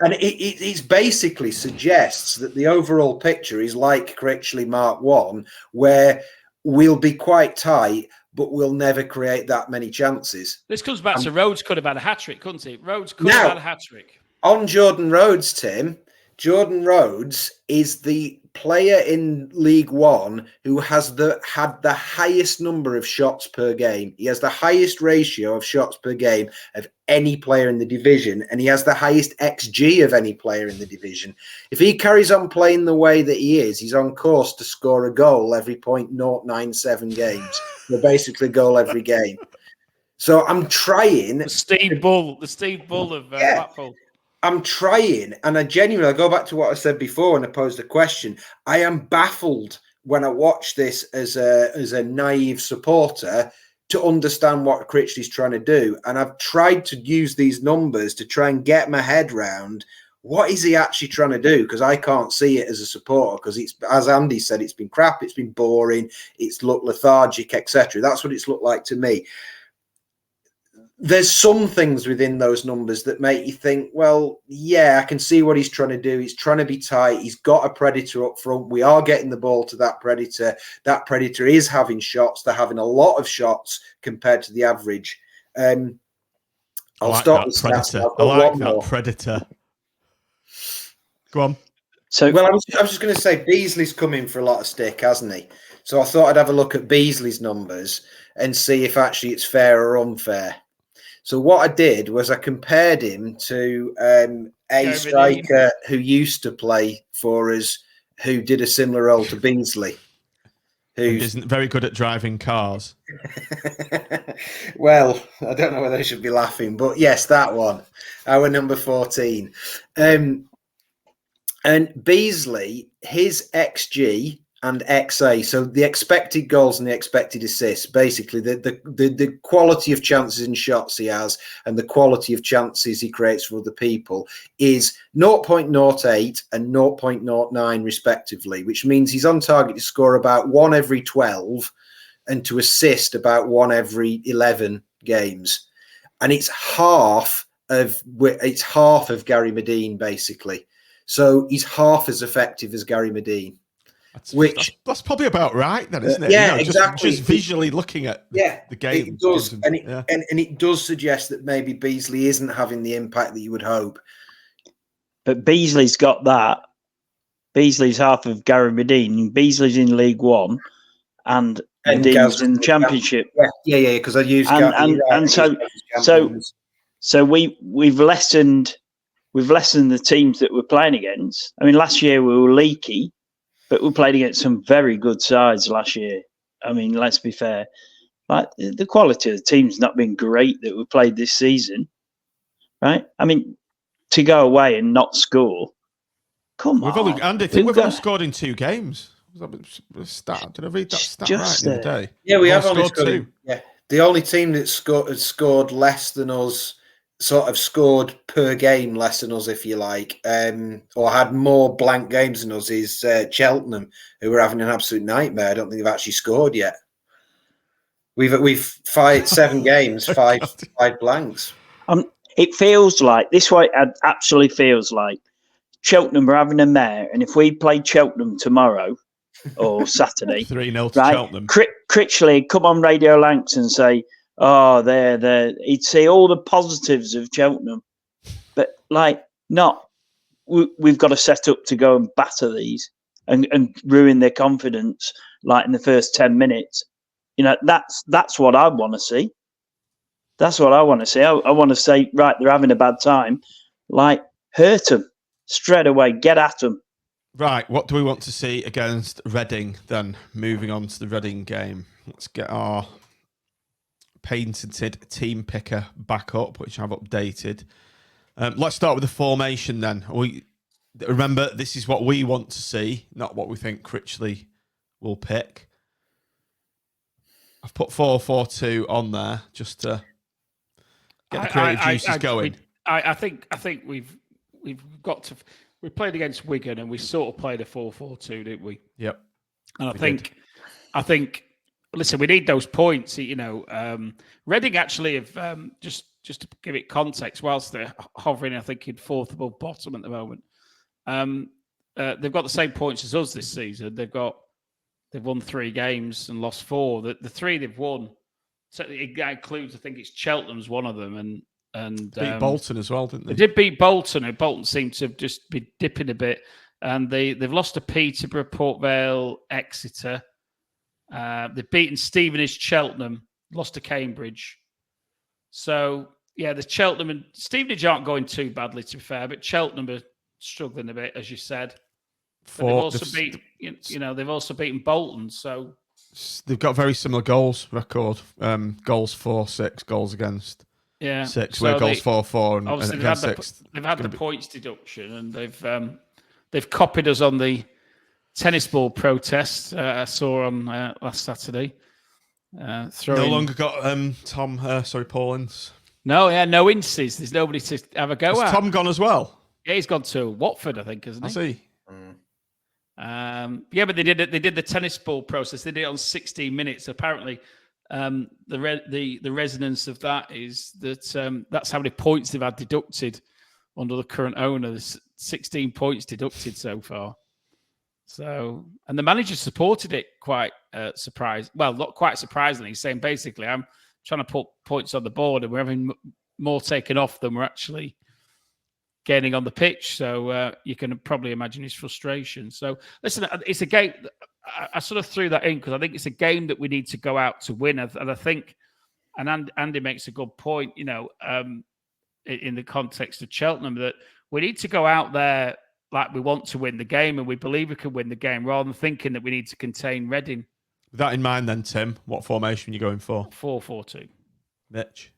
it basically suggests that the overall picture is like Critchley Mark 1, where we'll be quite tight, but we'll never create that many chances. This comes back to Rhodes could have had a hat-trick, couldn't he? Rhodes could have had a hat-trick. On Jordan Rhodes, Tim, Jordan Rhodes is the player in League One who has had the highest number of shots per game. He has the highest ratio of shots per game of any player in the division, and he has the highest XG of any player in the division. If he carries on playing the way that he is, he's on course to score a goal every 0.097 games. So basically, goal every game. So I'm trying. The Steve Bull of Blackpool. I'm trying, and I genuinely, I go back to what I said before and I posed a question. I am baffled when I watch this as a naive supporter to understand what Critchley's trying to do. And I've tried to use these numbers to try and get my head round what is he actually trying to do, because I can't see it as a supporter, because it's, as Andy said, it's been crap, it's been boring, it's looked lethargic, etc. That's what it's looked like to me. There's some things within those numbers that make you think, well, yeah, I can see what he's trying to do. He's trying to be tight. He's got a predator up front. We are getting the ball to that predator. That predator is having shots. They're having a lot of shots compared to the average. I'll stop with predator. stats. I like that predator. Go on. So, well, I was just going to say, Beasley's come in for a lot of stick, hasn't he? So I thought I'd have a look at Beasley's numbers and see if actually it's fair or unfair. So what I did was I compared him to a striker who used to play for us, who did a similar role to Beasley. Who isn't very good at driving cars. Well, I don't know whether I should be laughing, but yes, that one. Our number 14. And Beasley, his XG and XA, so the expected goals and the expected assists, basically the quality of chances and shots he has and the quality of chances he creates for other people is 0.08 and 0.09 respectively, which means he's on target to score about 1 every 12 and to assist about 1 every 11 games. And it's half of Gary Medine, basically. So he's half as effective as Gary Medine. That's probably about right, then, isn't it? Yeah, exactly. Just visually looking at the game. It does, and it does suggest that maybe Beasley isn't having the impact that you would hope. But Beasley's got that. Beasley's half of Gary Medine. Beasley's in League One, and Medine's in the Championship. Yeah. Because I use so we've lessened the teams that we're playing against. I mean, last year we were leaky. But we played against some very good sides last year. I mean, let's be fair. Like, the quality of the team's not been great that we played this season, right? I mean, to go away and not score, come on. Andy, I think we've only scored in 2 games. Was that a stat? Did I read that stat right the other day? Yeah, we have only scored 2. Yeah, the only team that scored less than us, sort of scored per game less than us, if you like, or had more blank games than us, is Cheltenham, who were having an absolute nightmare. I don't think they've actually scored yet. We've fired 7 games, five blanks. It feels like this way. It absolutely feels like Cheltenham are having a mare, and if we played Cheltenham tomorrow or Saturday, 3-0 to Cheltenham, Critchley come on Radio Lancs and say, "Oh, there." He'd see all the positives of Cheltenham, but we've got to set up to go and batter these and ruin their confidence, like in the first 10 minutes. You know, that's what I want to see. That's what I want to see. I want to say, right, they're having a bad time. Like, hurt them straight away. Get at them. Right. What do we want to see against Reading? Then moving on to the Reading game, let's get our patented team picker back up, which I've updated. Let's start with the formation then. Remember, this is what we want to see, not what we think Critchley will pick. I've put 4-4-2 on there just to get the creative juices going. I think we've got to. We played against Wigan and we sort of played a 4-4-2, didn't we? Yep. And I think. Listen, we need those points. You know, Reading actually have just to give it context. Whilst they're hovering, I think in 4th above bottom at the moment, they've got the same points as us this season. They've won 3 games and lost 4. The 3 they've won, so it includes, I think it's Cheltenham's one of them, and beat Bolton as well, didn't they? They did beat Bolton, and Bolton seemed to just be dipping a bit. and they've lost to Peterborough, Port Vale, Exeter. They've beaten Stevenage, Cheltenham, lost to Cambridge. So yeah, the Cheltenham and Stevenage aren't going too badly, to be fair, but Cheltenham are struggling a bit, as you said. But they've also beaten Bolton. So they've got very similar goals record. Goals 4-6, goals against 6. We're goals 4-4, and obviously against 6. They've had the points deduction, and they've copied us on the tennis ball protest I saw on last Saturday. No longer got Paul Ince. No Inces. There's nobody to have a go at. Tom gone as well? Yeah, he's gone to Watford, I think, hasn't he? I see. Yeah, but they did the tennis ball process. They did it on 16 minutes. Apparently, the resonance of that is that that's how many points they've had deducted under the current owner. There's 16 points deducted so far. So, and the manager supported it quite surprised. Well, not quite surprisingly, saying basically, I'm trying to put points on the board, and we're having more taken off than we're actually gaining on the pitch. So you can probably imagine his frustration. So listen, it's a game. I sort of threw that in because I think it's a game that we need to go out to win. And I think, and Andy makes a good point, in the context of Cheltenham, that we need to go out there like we want to win the game and we believe we can win the game, rather than thinking that we need to contain Reading. With that in mind then, Tim, what formation are you going for? 4-4-2. Mitch?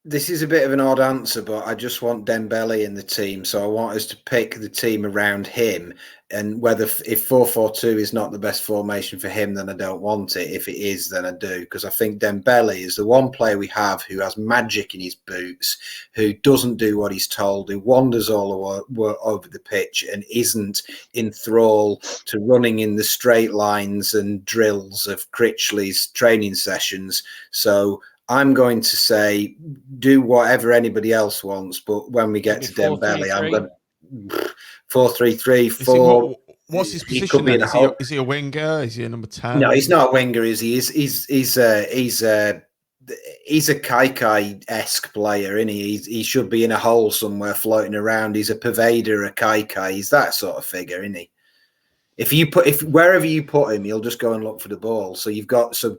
This is a bit of an odd answer, but I just want Dembele in the team. So I want us to pick the team around him. And if 4-4-2 is not the best formation for him, then I don't want it. If it is, then I do. Because I think Dembele is the one player we have who has magic in his boots, who doesn't do what he's told, who wanders all over the pitch and isn't in thrall to running in the straight lines and drills of Critchley's training sessions. So I'm going to say do whatever anybody else wants, but when we get to Dembele, I'm going to 4-3-3, 4. What's his position then? Is he a winger? Is he a number 10? No, he's not a winger, is he? He's a Kaikai-esque player, isn't he? He should be in a hole somewhere floating around. He's a Pervader, a Kaikai. He's that sort of figure, isn't he? If wherever you put him, he'll just go and look for the ball. So to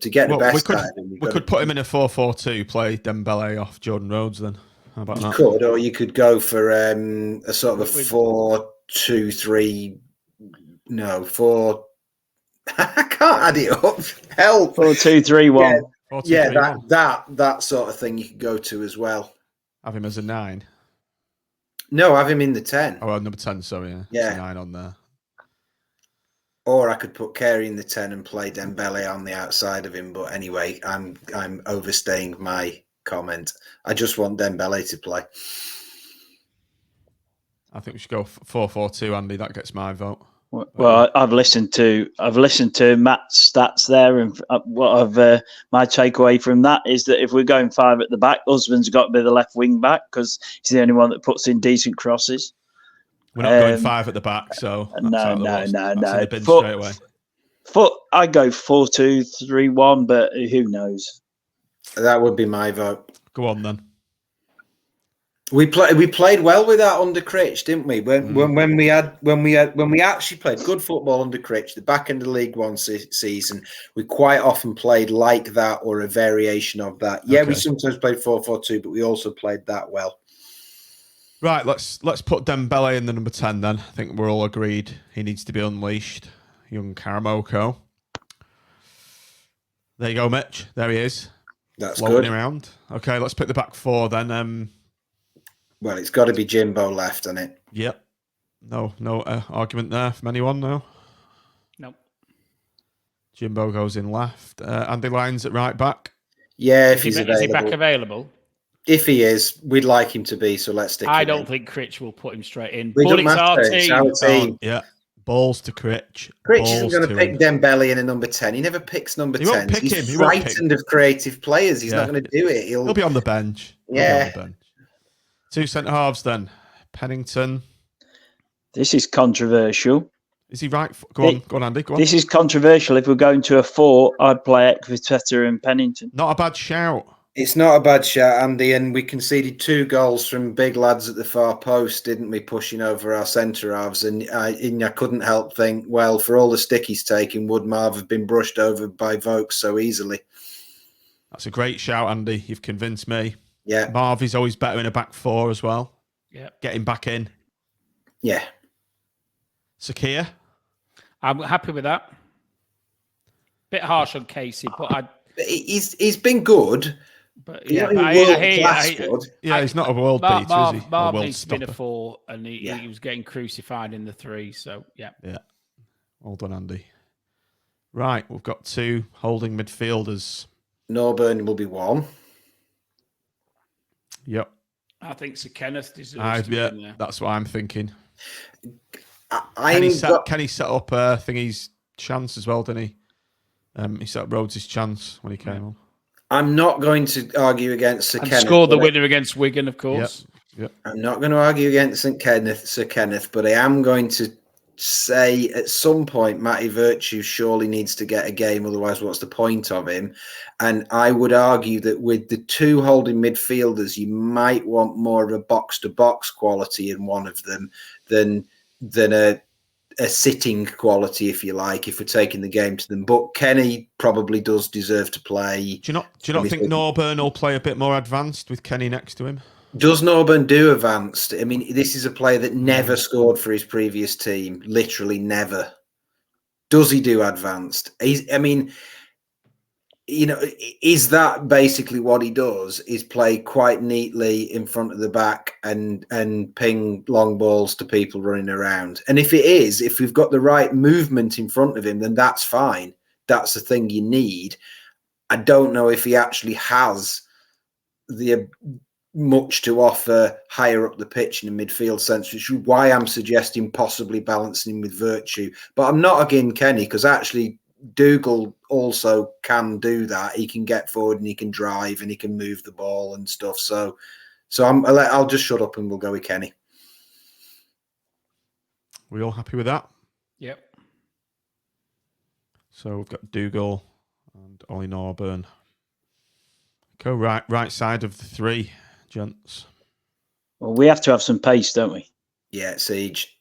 get the best out of him, we could put him in a 4-4-2, play Dembele off Jordan Rhodes. Then how about that? Could, or you could go for a sort of a 4-2-3. No, 4. I can't add it up. Help. 4-2-3-1. Yeah, that sort of thing you could go to as well. Have him as a 9. No, have him in the 10. Oh, well, number 10. Sorry, yeah. 9 on there. Or I could put Carey in the 10 and play Dembele on the outside of him. But anyway, I'm overstaying my comment. I just want Dembele to play. I think we should go 4-4-2, Andy. That gets my vote. Well, I've listened to Matt's stats there, and my takeaway from that is that if we're going 5 at the back, Husband's got to be the left wing back because he's the only one that puts in decent crosses. We're not going 5 at the back, so no. Straight away. I go 4-2-3-1, but who knows? That would be my vote. Go on then. We played well with that under Critch, didn't we? When we actually played good football under Critch, the back end of League One season, we quite often played like that or a variation of that. Yeah, okay. We sometimes played 4-4-2, but we also played that well. Right, let's put Dembele in the number 10 then. I think we're all agreed he needs to be unleashed. Young Karamoko. There you go, Mitch. There he is. That's floating good. Around. Okay, let's pick the back 4 then. Well, it's got to be Jimbo left, hasn't it? Yep. No argument there from anyone, no? Nope. Jimbo goes in left. Andy Lyons at right back. Yeah, if he's available. Is he back available? If he is, we'd like him to be, so let's stick I don't think Critch will put him straight in. But it's our team. Yeah, balls to Critch. Critch isn't going to pick Dembele in a number 10. He never picks number 10. He's frightened of creative players. He's not going to do it. He'll be on the bench. Yeah. 2 centre-halves then. Pennington. This is controversial. Is he right? Go on, Andy. Go on. This is controversial. If we're going to a 4, I'd play Ekviteta and Pennington. Not a bad shout. It's not a bad shout, Andy, and we conceded 2 goals from big lads at the far post, didn't we, pushing over our centre halves? And I couldn't help think, well, for all the stick he's taken, would Marv have been brushed over by Volkes so easily? That's a great shout, Andy. You've convinced me. Yeah. Marv is always better in a back 4 as well. Yeah. Getting back in. Yeah. Sakia? I'm happy with that. Bit harsh on Casey, but he's been good. But He's yeah, not but world-class good. Yeah, he's not a world beater, is he? Marv A world needs to be in a stopper. 4, and he was getting crucified in the 3. So yeah. Yeah. Well done, Andy. Right, we've got 2 holding midfielders. Norburn will be 1. Yep. I think Sir Kenneth deserves to be in there. That's what I'm thinking. Can Kenny set up Thingy's chance as well, didn't he? He set up Rhodes' chance when he came on. I'm not going to argue against Sir Kenneth. Scored the winner against Wigan, of course. Yep. I'm not going to argue against Sir Kenneth, but I am going to say at some point Matty Virtue surely needs to get a game, otherwise what's the point of him? And I would argue that with the 2 holding midfielders, you might want more of a box-to-box quality in one of them than a sitting quality, if you like, if we're taking the game to them. But Kenny probably does deserve to play. Do you not think Norburn will play a bit more advanced with Kenny next to him? Does Norburn do advanced? I mean, this is a player that never scored for his previous team, literally never. Does he do advanced? Is that basically what he does? Is play quite neatly in front of the back and ping long balls to people running around? And if it is, if we've got the right movement in front of him, then that's fine. That's the thing you need. I don't know if he actually has the much to offer higher up the pitch in a midfield sense, which is why I'm suggesting possibly balancing him with Virtue. But I'm not against Kenny, because actually Dougal also can do that. He can get forward and he can drive and he can move the ball and stuff. So I'll just shut up and we'll go with Kenny. We all happy with that? Yep. So we've got Dougal and Ollie Norburn. Go right side of the 3, gents. Well, we have to have some pace, don't we? Yeah, Siege.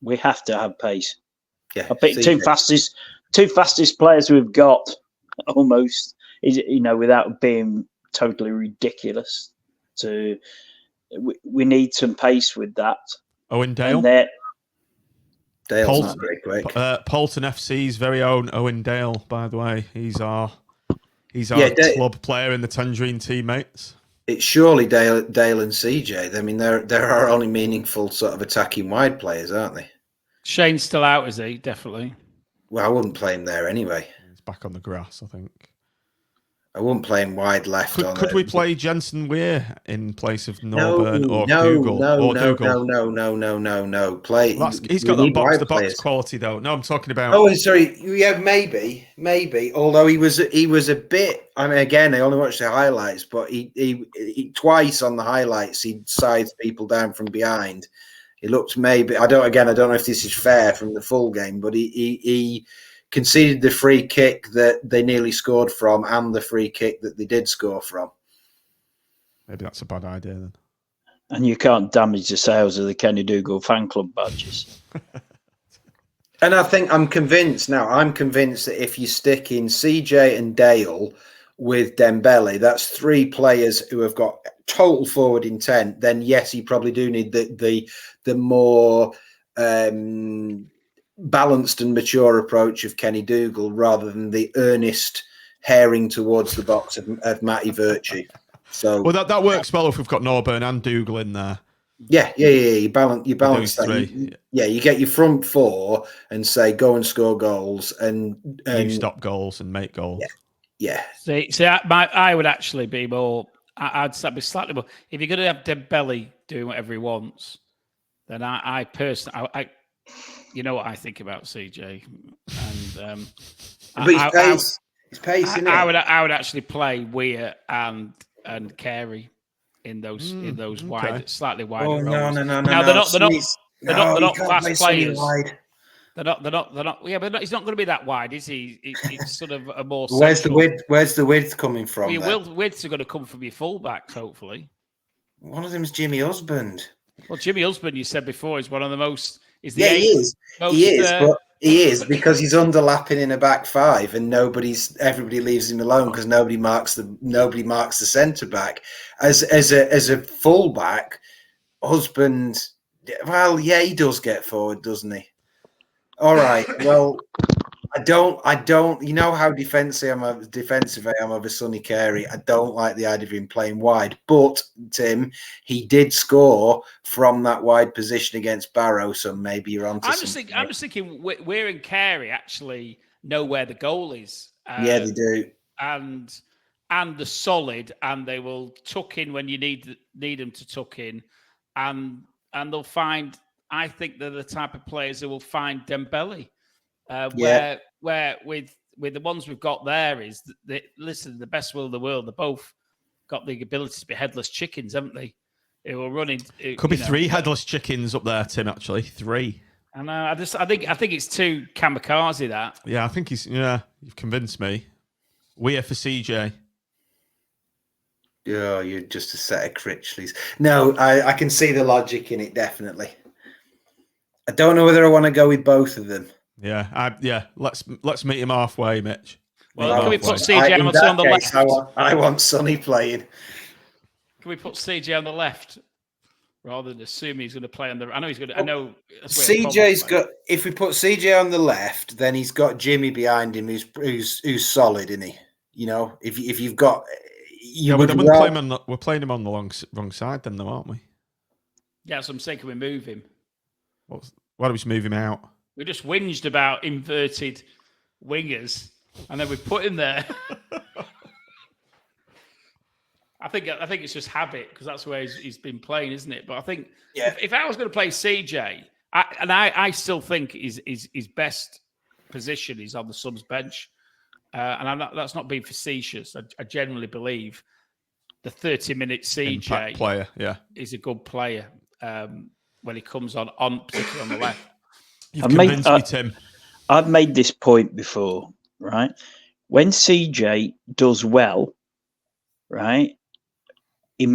We have to have pace. Yeah, I think two fastest players we've got, almost, without being totally ridiculous. We need some pace with that. Owen Dale. Dale's not very quick. Polton FC's very own Owen Dale, by the way. He's our club player in the Tangerine teammates. It's surely Dale and CJ. I mean, there are only meaningful sort of attacking wide players, aren't they? Shane's still out, is he? Definitely. Well, I wouldn't play him there anyway. He's back on the grass, I think. I wouldn't play him wide left. Could we play Jensen Weir in place of Norburn or Dougal? No. Play. Well, he's got that box-to-box quality, though. No, I'm talking about. Oh, sorry. Yeah, maybe. Although he was a bit. I mean, again, I only watched the highlights, but he twice on the highlights he scythed people down from behind. He looked maybe. I don't know if this is fair from the full game, but he conceded the free kick that they nearly scored from and the free kick that they did score from. Maybe that's a bad idea then. And you can't damage the sales of the Kenny Dougal fan club badges. And I think I'm convinced that if you stick in CJ and Dale with Dembele, that's 3 players who have got total forward intent. Then yes, you probably do need the more balanced and mature approach of Kenny Dougal rather than the earnest herring towards the box of Matty Virtue. So well, that works well if we've got Norburn and Dougal in there. Yeah. You balance that. 3. You get your front 4 and say go and score goals and you stop goals and make goals. Yeah. See, I would actually be more. I'd be slightly more. If you're going to have Dembele doing whatever he wants, then I personally, you know what I think about CJ, and his pace. I would actually play Weir and Carey in those wide, slightly wider roles. No. Now they're not fast players. They're not. Yeah, but he's not going to be that wide, is he? It's sort of a more. Where's central. the width coming from? Well, your widths are going to come from your fullbacks, hopefully. One of them is Jimmy Husband. Well, Jimmy Husband, you said before, is one of the most. He is. But he is because he's underlapping in a back five, and everybody leaves him alone because nobody marks the centre back. As a fullback, Husband. Well, yeah, he does get forward, doesn't he? All right. Well, I don't. You know how defensive I am of a Sonny Carey. I don't like the idea of him playing wide. But Tim, he did score from that wide position against Barrow, so maybe you're onto something. I'm just thinking Weir and Carey actually know where the goal is. Yeah, they do. And they're solid, and they will tuck in when you need them to tuck in, and they'll find. I think they're the type of players who will find Dembele. Where with the ones we've got there is listen, the best will in the world. They both got the ability to be headless chickens, haven't they? It will run in. Could be 3 headless chickens up there, Tim. Actually, 3. And I think it's too kamikaze that. Yeah, I think you've convinced me. We're for CJ. Oh, you're just a set of Critchleys. No, I can see the logic in it, definitely. I don't know whether I want to go with both of them. Yeah. Let's meet him halfway, Mitch. Well, can we put CJ on the left? I want Sonny playing. Can we put CJ on the left rather than assume he's going to play on the? I know he's going to. I know CJ's got. If we put CJ on the left, then he's got Jimmy behind him, who's solid, isn't he? You know, if you've got, we're playing him on the wrong side, then, though, aren't we? Yeah, so I'm saying, can we move him? Why do we just move him out? We just whinged about inverted wingers, and then we put him there. I think it's just habit because that's where he's been playing, isn't it? But I think if I was going to play CJ, I still think his best position is on the subs bench, and that's not being facetious. I genuinely believe the 30-minute CJ impact player, is a good player when he comes on particularly on the left. You've convinced me, Tim. I've made this point before, right? When CJ does well, right, he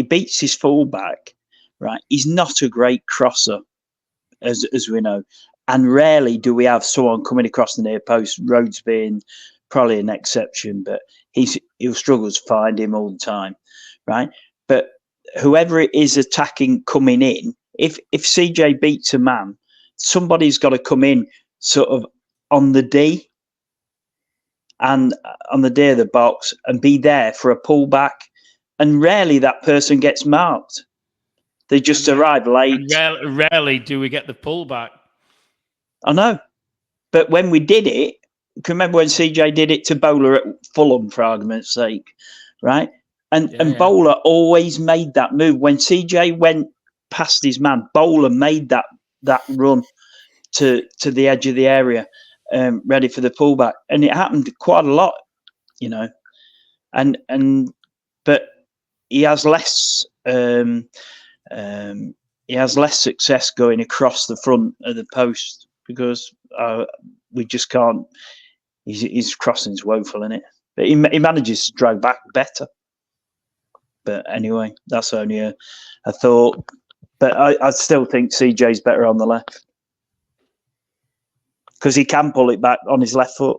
beats his fullback, right? He's not a great crosser, as we know, and rarely do we have someone coming across the near post. Rhodes being probably an exception, but he'll struggle to find him all the time, right? But whoever it is attacking coming in, if CJ beats a man, somebody's got to come in sort of on the D and on the D of the box and be there for a pullback. And rarely that person gets marked. They just arrive late. Rarely do we get the pullback. I know. But when we did it, you can remember when CJ did it to Bowler at Fulham, for argument's sake, right? And Bowler always made that move. When CJ went past his man, Bowler made that run to the edge of the area, ready for the pullback, and it happened quite a lot, you know. But he has less success going across the front of the post because we just can't. His crossing's woeful, isn't it? But he manages to drag back better. But anyway, that's only a thought. But I still think CJ's better on the left because he can pull it back on his left foot.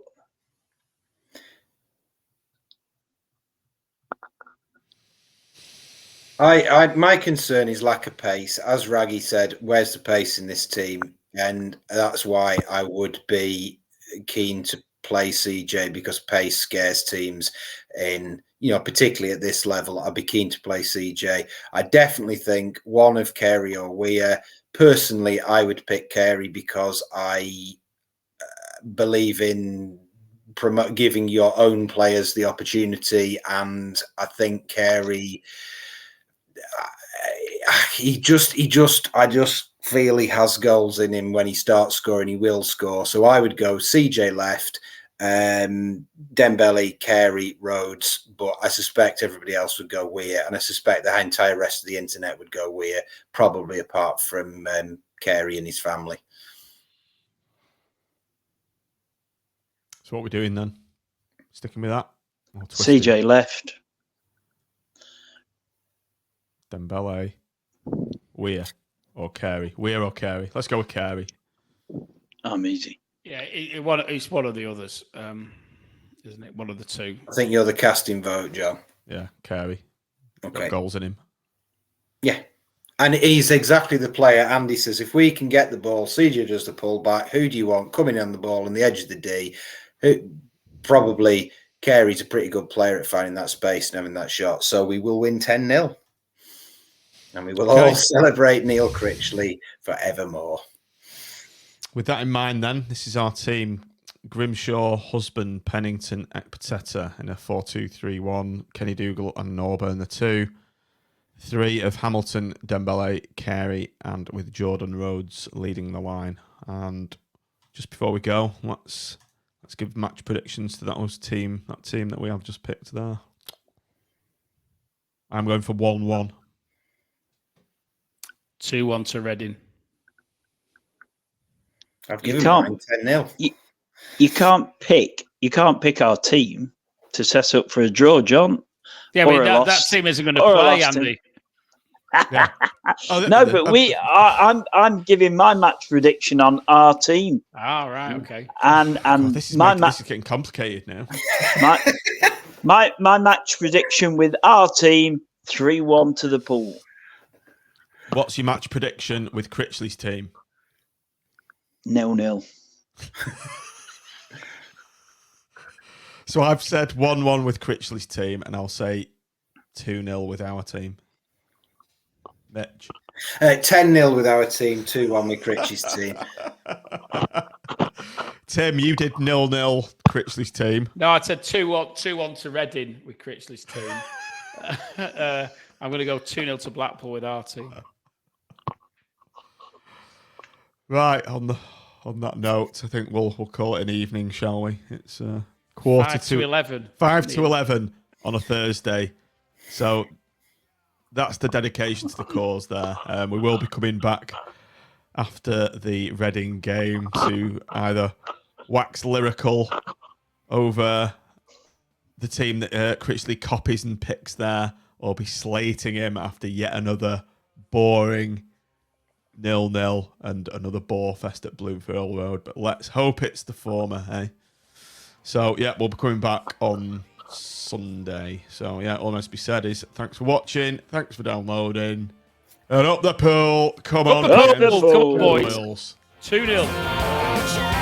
My concern is lack of pace. As Raggy said, where's the pace in this team? And that's why I would be keen to play CJ because pace scares teams in, particularly at this level. I'd be keen to play CJ. I definitely think one of Carey or Weir. Personally, I would pick Carey because I believe in giving your own players the opportunity, and I think Carey. I just feel he has goals in him. When he starts scoring, he will score. So I would go CJ left, Dembele, Carey, Rhodes, but I suspect everybody else would go Weir, and I suspect the entire rest of the internet would go Weir, probably apart from Carey and his family. So what are we doing then? Sticking with that? Or twisting? CJ left. Dembele, Weir or Carey? Weir or Carey? Let's go with Carey. I'm easy. Yeah, it's one of the others, isn't it? One of the two. I think you're the casting vote, Joe. Yeah, Carey. Okay. Got goals in him. Yeah. And he's exactly the player Andy says, if we can get the ball, CJ does the pull back. Who do you want coming on the ball on the edge of the D? Probably Carey's a pretty good player at finding that space and having that shot. So we will win 10-0. And we will all celebrate Neil Critchley forevermore. With that in mind, then, this is our team. Grimshaw, Husband, Pennington, Ekpateta in a 4-2-3-1. Kenny Dougal and Norburn, the 2. 3 of Hamilton, Dembele, Carey, and with Jordan Rhodes leading the line. And just before we go, let's give match predictions to that team that we have just picked there. I'm going for 1-1. 2-1 to Reading. I've given mine 10-0. You can't pick our team to set up for a draw, John. Yeah, I mean, that team isn't going to play, Andy. Yeah. No, but I'm giving my match prediction on our team. Oh, right, okay. And this is getting complicated now. my match prediction with our team 3-1 to the Pool. What's your match prediction with Critchley's team? 0-0. So I've said 1-1 with Critchley's team, and I'll say 2-0 with our team. Mitch? 10-0 with our team, 2-1 with Critchley's team. Tim, you did 0-0 Critchley's team. No, I said 2-1 to Reading with Critchley's team. I'm going to go 2-0 to Blackpool with our team. Right, on that note, I think we'll call it an evening, shall we? It's 11. 5 to 11 on a Thursday. So that's the dedication to the cause there. We will be coming back after the Reading game to either wax lyrical over the team that Critchley copies and picks there, or be slating him after yet another boring 0-0 and another bore fest at Bloomfield Road. But let's hope it's the former, eh? So, yeah, we'll be coming back on Sunday. So, yeah, all that's to be said is thanks for watching, thanks for downloading, and up the pool. Come on, Up the pool, boys. 2-0.